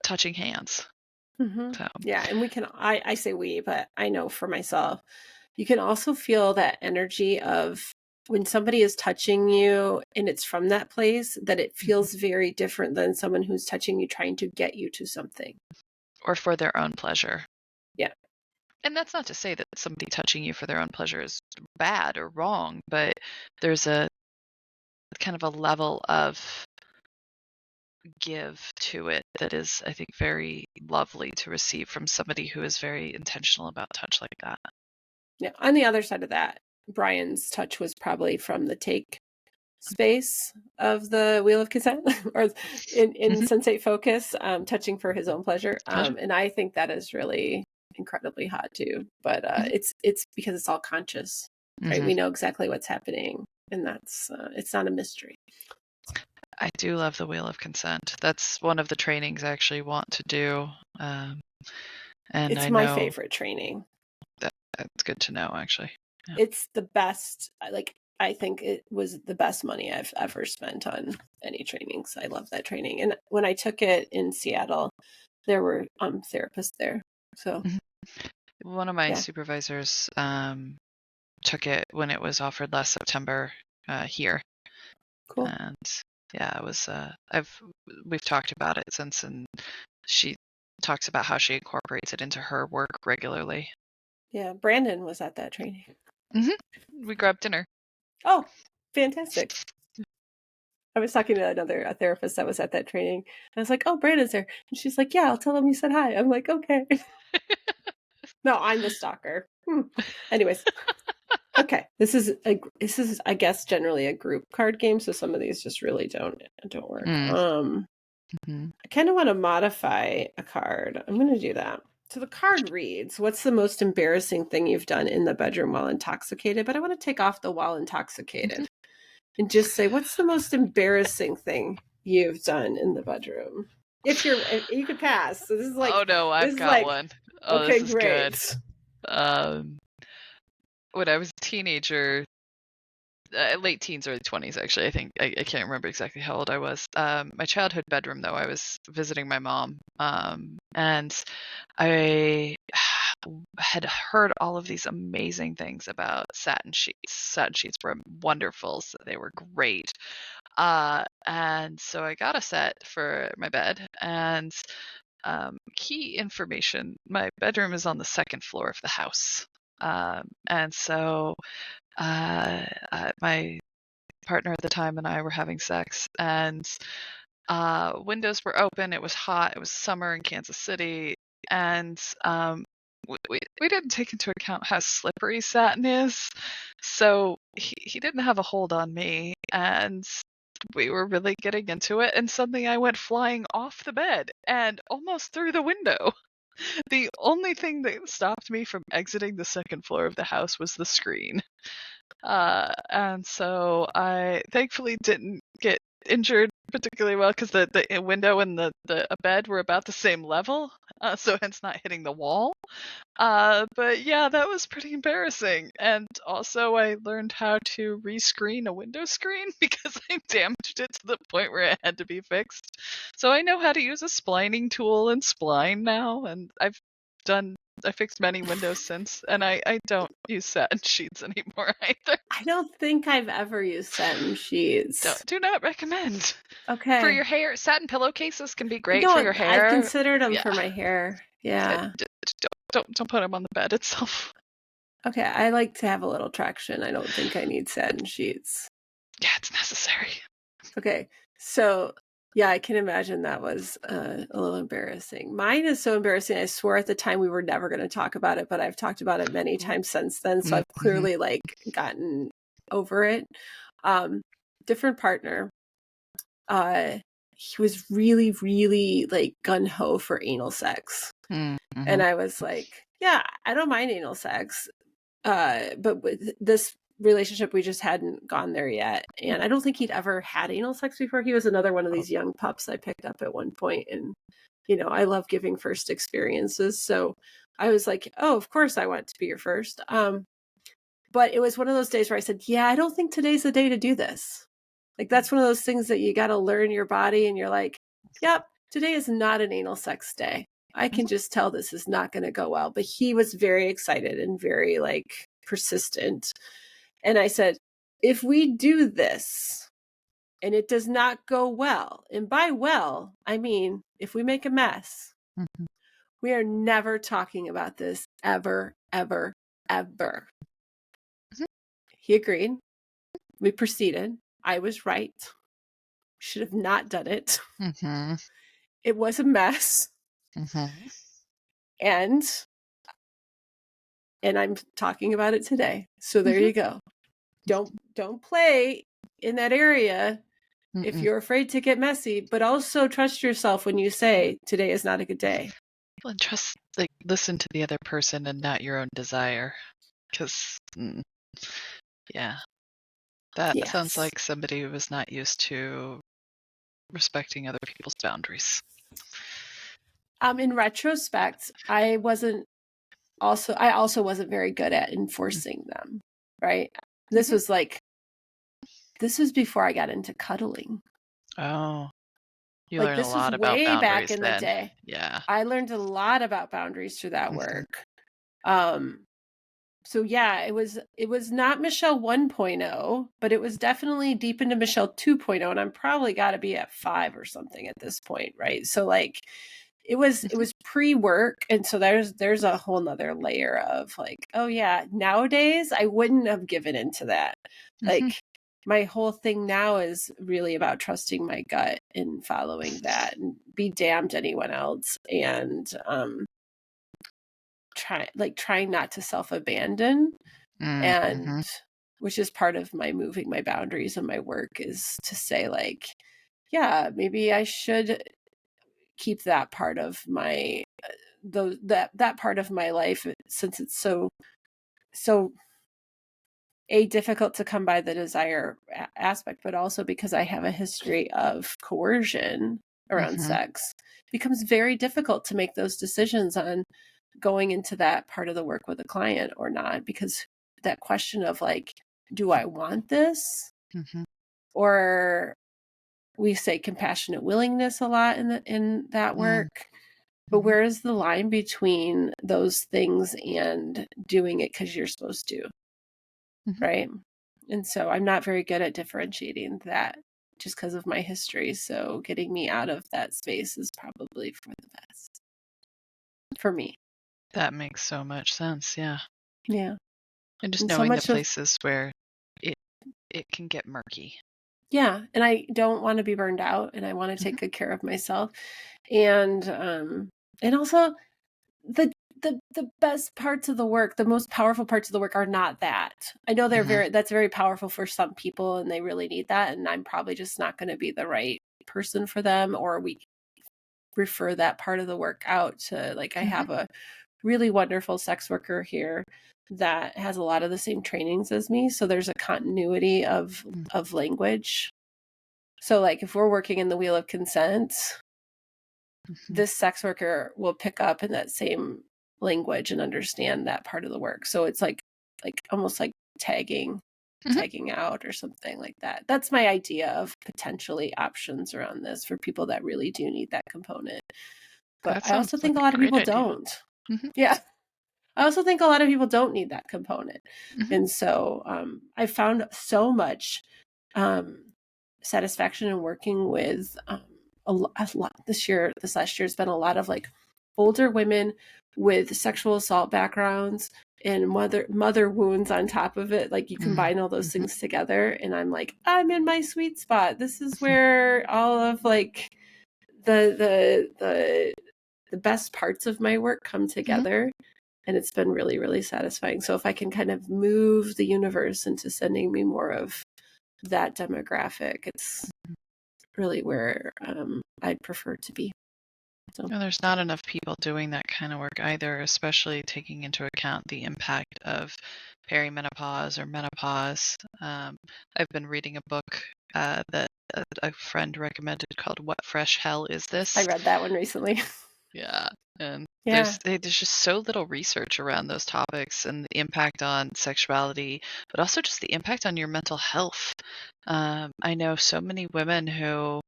B: touching hands.
A: Hmm.
B: So
A: Yeah, and I say we, but I know for myself, you can also feel that energy of when somebody is touching you and it's from that place, that it
B: Mhm.
A: feels very different than someone who's touching you trying to get you to something.
B: Or for their own pleasure.
A: Yeah.
B: And that's not to say that somebody touching you for their own pleasure is bad or wrong, but there's a kind of a level of give to it that is, I think, very lovely to receive from somebody who is very intentional about touch like that.
A: Yeah. On the other side of that, Brian's touch was probably from the take space of the Wheel of Consent, or in
B: Mhm.
A: Sensate Focus, touching for his own pleasure.
B: Pleasure.
A: And I think that is really incredibly hot too. But
B: Mhm.
A: it's because it's all conscious, right?
B: Mhm.
A: We know exactly what's happening, and that's it's not a mystery.
B: I do love the Wheel of Consent. That's one of the trainings I actually want to do. Um, and
A: It's
B: I
A: my
B: know
A: favorite training.
B: that's good to know, actually. Yeah.
A: It's the best. Like, I think it was the best money I've ever spent on any trainings. I love that training. And when I took it in Seattle, there were therapists there. So
B: Mhm. One of my
A: yeah,
B: supervisors took it when it was offered last September here,
A: cool.
B: and yeah, it was. We've talked about it since, and she talks about how she incorporates it into her work regularly.
A: Yeah, Brandon was at that training.
B: Hmm. We grabbed dinner.
A: Oh, fantastic. I was talking to a therapist that was at that training. I was like, "Oh, Brandon's there," and she's like, "Yeah, I'll tell him you said hi." I'm like, "Okay." No, I'm the stalker. Anyways, okay. This is I guess generally a group card game, so some of these just really don't work. I kind of want to modify a card. I'm going to do that. So the card reads, "What's the most embarrassing thing you've done in the bedroom while intoxicated?" But I want to take off the while intoxicated and just say, "What's the most embarrassing thing you've done in the bedroom?" If you could pass. So this is like,
B: oh no, I've got one. Oh,
A: okay,
B: this is
A: great.
B: good. When I was a teenager, late teens, early 20s, actually, I think. I can't remember exactly how old I was. My childhood bedroom, though, I was visiting my mom, and I had heard all of these amazing things about satin sheets. Satin sheets were wonderful, so they were great. And so I got a set for my bed, and key information, my bedroom is on the second floor of the house. And so my partner at the time and I were having sex, and windows were open. It was hot. It was summer in Kansas City, and we didn't take into account how slippery satin is, so he didn't have a hold on me, and we were really getting into it, and suddenly I went flying off the bed and almost through the window. The only thing that stopped me from exiting the second floor of the house was the screen. And so I thankfully didn't get injured particularly well because the window and the bed were about the same level, so hence not hitting the wall. But yeah, that was pretty embarrassing. And also I learned how to rescreen a window screen because I damaged it to the point where it had to be fixed. So I know how to use a splining tool and spline now, and I fixed many windows since, and I don't use satin sheets anymore either.
A: I don't think I've ever used satin sheets.
B: Do not recommend.
A: Okay.
B: For your hair, satin pillowcases can be great
A: No,
B: for your hair.
A: I've considered them
B: Yeah.
A: for my hair. Yeah.
B: Don't put them on the bed itself.
A: Okay, I like to have a little traction. I don't think I need satin sheets.
B: Yeah, it's necessary.
A: Okay, so yeah, I can imagine that was a little embarrassing. Mine is so embarrassing. I swore at the time we were never going to talk about it, but I've talked about it many times since then. So I've clearly like gotten over it. Different partner. He was really, really like gung-ho for anal sex. And I was like, yeah, I don't mind anal sex. But with this relationship, we just hadn't gone there yet. And I don't think he'd ever had anal sex before. He was another one of these young pups I picked up at one point. And, you know, I love giving first experiences. So I was like, oh, of course I want to be your first. But it was one of those days where I said, yeah, I don't think today's the day to do this. Like, that's one of those things that you got to learn your body. And you're like, yep, today is not an anal sex day. I can just tell this is not going to go well. But he was very excited and very like persistent. And I said, if we do this and it does not go well, and by well, I mean, if we make a mess, we are never talking about this ever, ever, ever. He agreed. We proceeded. I was right. Should have not done it. It was a mess. And I'm talking about it today. So there you go. Don't play in that area if you're afraid to get messy, but also trust yourself when you say today is not a good day.
B: And trust, like, listen to the other person and not your own desire. Because, yeah, that sounds like somebody who was not used to respecting other people's boundaries.
A: In retrospect, I also wasn't very good at enforcing them, right? This was before I got into cuddling.
B: Oh, you
A: Like,
B: learned a
A: this was
B: lot about
A: way
B: boundaries
A: back in the
B: then.
A: day.
B: Yeah.
A: I learned a lot about boundaries through that work. So yeah, it was not Michelle 1.0, but it was definitely deep into Michelle 2.0, and I'm probably got to be at 5 or something at this point, right? So like it was pre-work, and so there's a whole nother layer of like, oh yeah, nowadays I wouldn't have given into that. Like my whole thing now is really about trusting my gut and following that, and be damned anyone else. And trying not to self-abandon,
B: Mm-hmm.
A: and which is part of my moving my boundaries and my work, is to say, like, yeah, maybe I should keep that part of my that part of my life, since it's so difficult to come by the desire aspect, but also because I have a history of coercion around
B: Mm-hmm.
A: sex, it becomes very difficult to make those decisions on going into that part of the work with a client or not, because that question of, like, do I want this?
B: Mm-hmm.
A: Or we say compassionate willingness a lot in that work. But
B: Mm-hmm.
A: where is the line between those things and doing it because you're supposed to,
B: Mm-hmm.
A: right? And so I'm not very good at differentiating that, just because of my history. So getting me out of that space is probably for the best for me.
B: That makes so much sense. Yeah.
A: Yeah.
B: And just
A: And so
B: knowing the
A: much of,
B: places where it it can get murky.
A: yeah. And I don't want to be burned out, and I want to
B: Mm-hmm.
A: take good care of myself. And also, the best parts of the work, the most powerful parts of the work, are not that. I know
B: Mm-hmm.
A: that's very powerful for some people, and they really need that, and I'm probably just not going to be the right person for them, or we refer that part of the work out to, like, I
B: Mm-hmm.
A: have a really wonderful sex worker here that has a lot of the same trainings as me, so there's a continuity of language. So, like, if we're working in the wheel of consent,
B: Mm-hmm.
A: this sex worker will pick up in that same language and understand that part of the work. So it's like almost like tagging
B: Mm-hmm.
A: out or something like that. That's my idea of potentially options around this for people that really do need that component. But
B: That
A: I
B: sounds
A: also
B: like
A: think a
B: a
A: lot of
B: great
A: people
B: idea.
A: don't.
B: Mm-hmm.
A: Yeah. I also think a lot of people don't need that component.
B: Mm-hmm.
A: And so I found so much um, satisfaction in working with a lot this last year has been a lot of, like, older women with sexual assault backgrounds and mother wounds on top of it. Like, you combine all those
B: Mm-hmm.
A: things together, and I'm like, I'm in my sweet spot. This is where all of, like, the best parts of my work come
B: Mm-hmm.
A: together. And it's been really, really satisfying. So if I can kind of move the universe into sending me more of that demographic, it's really where I'd prefer to be. So
B: No, there's not enough people doing that kind of work either, especially taking into account the impact of perimenopause or menopause. I've been reading a book that a friend recommended called "What Fresh Hell Is
A: I
B: This?"
A: read that one recently.
B: Yeah, and
A: Yeah.
B: there's just so little research around those topics and the impact on sexuality, but also just the impact on your mental health. I know so many women who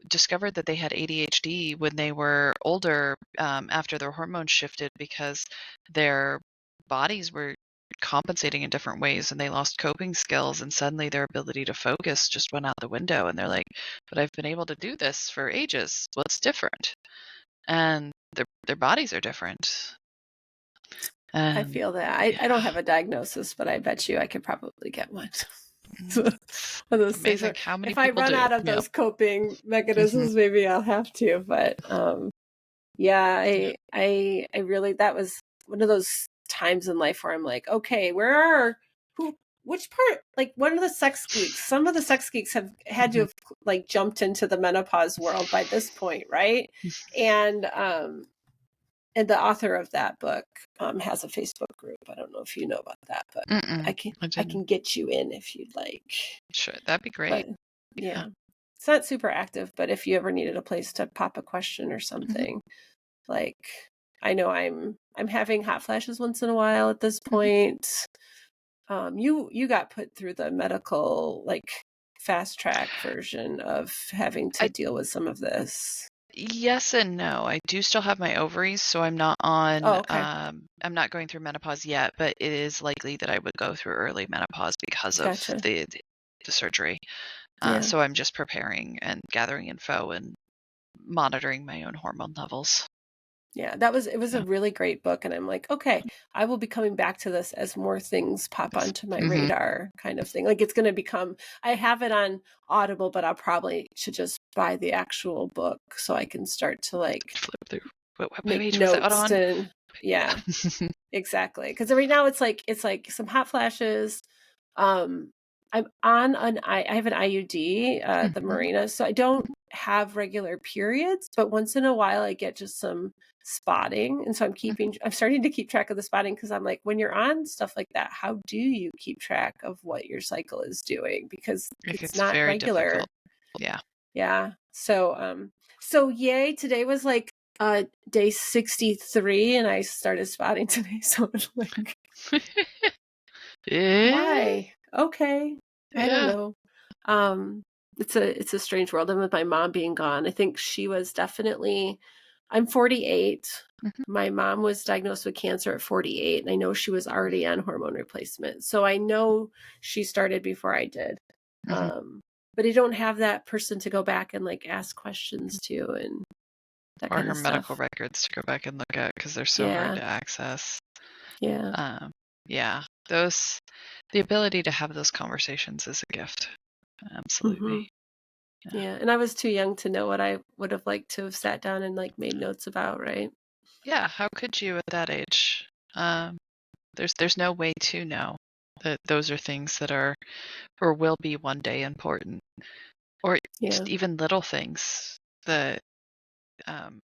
B: discovered that they had ADHD when they were older, after their hormones shifted because their bodies were compensating in different ways and they lost coping skills, and suddenly their ability to focus just went out the window, and they're like, but I've been able to do this for ages. What's different? And their bodies are different.
A: I
B: And
A: feel that. I don't
B: yeah,
A: have a diagnosis, but I bet you I could probably get one. So,
B: it's
A: one of those things
B: amazing
A: where
B: how many
A: if I
B: people
A: run
B: do.
A: out of
B: Yeah.
A: those coping
B: Hmm.
A: mechanisms, maybe I'll have to. But yeah,
B: Yeah.
A: I really, that was one of those times in life where I'm like, okay, where are who which part, like, one of the sex geeks, some of the sex geeks have had to
B: Hmm.
A: have, like, jumped into the menopause world by this point, right? And the author of that book has a Facebook group. I don't know if you know about that, but
B: Mm-mm, I
A: I
B: didn't.
A: can get you in if you'd like.
B: Sure, that'd be great.
A: But
B: Yeah.
A: yeah, it's not super active, but if you ever needed a place to pop a question or
B: Hmm.
A: something, like, I know I'm having hot flashes once in a while at this
B: Hmm.
A: point. You got put through the medical, like, fast track version of having to
B: I
A: deal with some of this.
B: Yes and no. I do still have my ovaries, so
A: Oh, okay.
B: I'm not going through menopause yet, but it is likely that I would go through early menopause because of
A: Gotcha.
B: the surgery.
A: Yeah.
B: So I'm just preparing and gathering info and monitoring my own hormone levels.
A: Yeah, it was a really great book. And I'm like, okay, I will be coming back to this as more things pop onto my radar kind of thing. Like it's going to become, I have it on Audible, but I'll probably should just buy the actual book so I can start to like
B: flip through. What
A: make
B: page was it
A: notes
B: on?
A: and yeah, exactly. Because right now it's like some hot flashes. I'm on I have an IUD, the Mirena, so I don't have regular periods, but once in a while I get just some spotting, and so I'm starting to keep track of the spotting because I'm like, when you're on stuff like that, how do you keep track of what your cycle is doing? Because it's
B: It's
A: not
B: very
A: regular.
B: difficult. Yeah.
A: Yeah. So yay, today was like day 63 and I started spotting today, so it's like why? Okay. I don't
B: Yeah.
A: know. Um, it's a strange world. And with my mom being gone, I think she was definitely I'm 48. My mom was diagnosed with cancer at 48, and I know she was already on hormone replacement. So I know she started before I did. But I don't have that person to go back and like ask questions to and that
B: Or
A: kind
B: her
A: of
B: medical
A: stuff.
B: records to go back and look at because they're so hard
A: Yeah.
B: to access.
A: Yeah.
B: Yeah, the ability to have those conversations is a gift. Absolutely.
A: Yeah. And I was too young to know what I would have liked to have sat down and like made notes about, right?
B: Yeah, how could you at that age? There's no way to know that those are things that are or will be one day important, or
A: Yeah.
B: just even little things that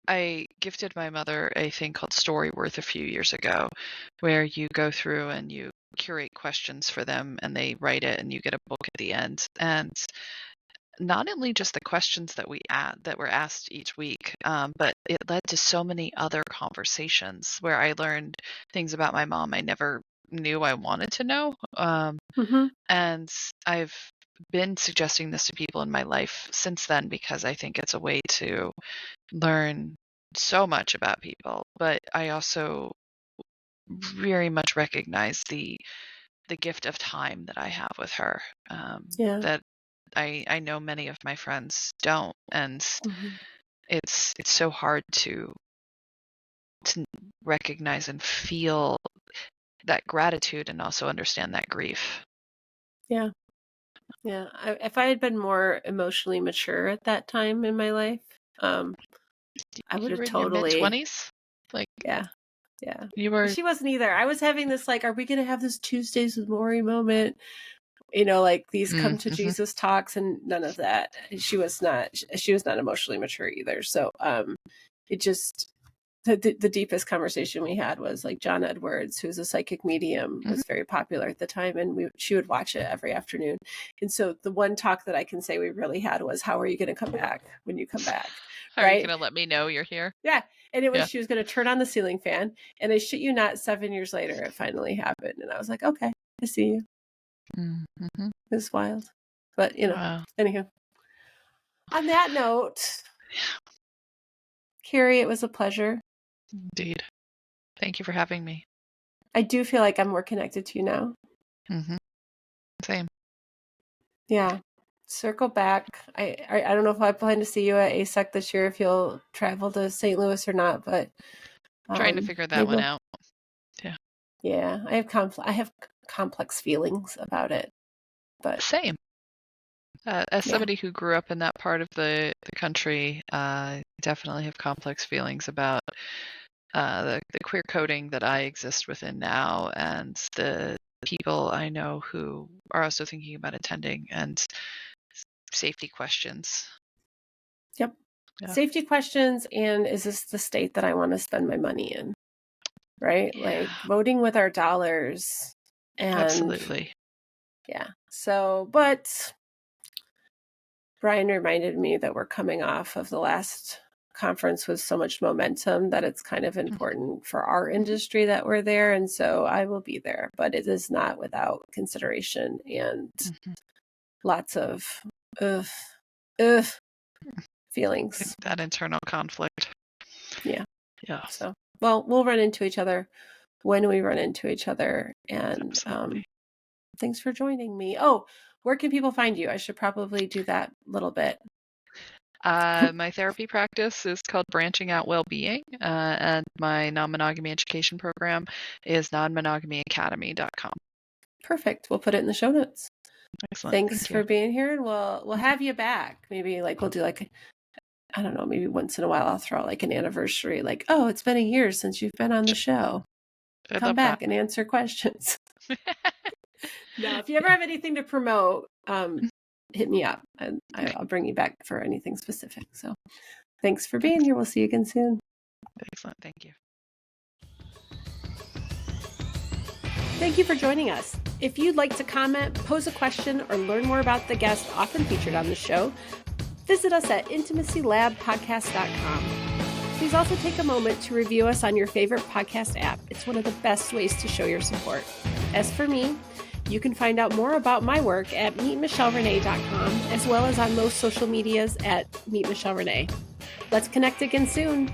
B: I gifted my mother a thing called Storyworth a few years ago, where you go through and you curate questions for them and they write it and you get a book at the end. And not only just the questions that that were asked each week, but it led to so many other conversations where I learned things about my mom I never knew I wanted to know. And I've been suggesting this to people in my life since then because I think it's a way to learn so much about people. But I also very much recognize the gift of time that I have with her.
A: Yeah.
B: That I know many of my friends don't, and it's so hard to recognize and feel that gratitude and also understand that grief.
A: Yeah. Yeah. If I had been more emotionally mature at that time in my life, I would
B: You
A: have
B: were in your mid
A: totally,
B: 20s, like
A: yeah. Yeah.
B: you
A: But
B: were.
A: she wasn't either. I was having this like, are we going to have this Tuesdays with Maury moment? You know, like these come to Jesus talks and none of that. She was not emotionally mature either. So, it just, the deepest conversation we had was like John Edwards, who's a psychic medium, was very popular at the time, and she would watch it every afternoon. And so the one talk that I can say we really had was, "How are you going to come back when you come back?"
B: How are you
A: Right?
B: going to let me know you're here?
A: Yeah. And it was
B: Yeah.
A: she was going to turn on the ceiling fan, and I shit you not, 7 years later, it finally happened, and I was like, "Okay, I see you."
B: Mm-hmm.
A: It was wild, but
B: Wow.
A: Anywho. On that note, Carrie, it was a pleasure.
B: Indeed. Thank you for having me.
A: I do feel like I'm more connected to you now.
B: Same.
A: Yeah. Circle back. I don't know if I plan to see you at ASEC this year, if you'll travel to St. Louis or not, but
B: Trying to figure that
A: maybe
B: one out. Yeah.
A: yeah. I have complex feelings about it, but
B: Same. As
A: yeah.
B: somebody who grew up in that part of the country, definitely have complex feelings about the queer coding that I exist within now and the people I know who are also thinking about attending and safety questions.
A: Yep.
B: Yeah.
A: Safety questions, and is this the state that I want to spend my money in? Right?
B: Yeah.
A: Like voting with our dollars. And
B: Absolutely.
A: yeah. So, but Brian reminded me that we're coming off of the last conference with so much momentum that it's kind of important for our industry that we're there. And so I will be there, but it is not without consideration and lots of ugh, ugh, feelings.
B: That internal conflict.
A: Yeah.
B: Yeah.
A: So, well, we'll run into each other when we run into each other. And
B: Absolutely.
A: thanks for joining me. Oh, where can people find you? I should probably do that a little bit.
B: My therapy practice is called Branching Out Wellbeing, and my non-monogamy education program is nonmonogamyacademy.com.
A: Perfect. We'll put it in the show notes.
B: Excellent.
A: Thanks
B: Thank
A: for
B: you.
A: being here, and we'll have you back. Maybe like we'll do like, I don't know, maybe once in a while I'll throw out like an anniversary, like, oh, it's been a year since you've been on the show.
B: I'd
A: Come
B: love
A: back
B: that.
A: and answer questions. No, if you ever have anything to promote, hit me up and I'll bring you back for anything specific. So thanks for being here. We'll see you again soon.
B: Excellent. Thank you.
A: Thank you for joining us. If you'd like to comment, pose a question, or learn more about the guests often featured on the show, visit us at intimacylabpodcast.com. Please also take a moment to review us on your favorite podcast app. It's one of the best ways to show your support. As for me, you can find out more about my work at meetmichellerenee.com, as well as on most social medias at meetmichellerenee. Let's connect again soon.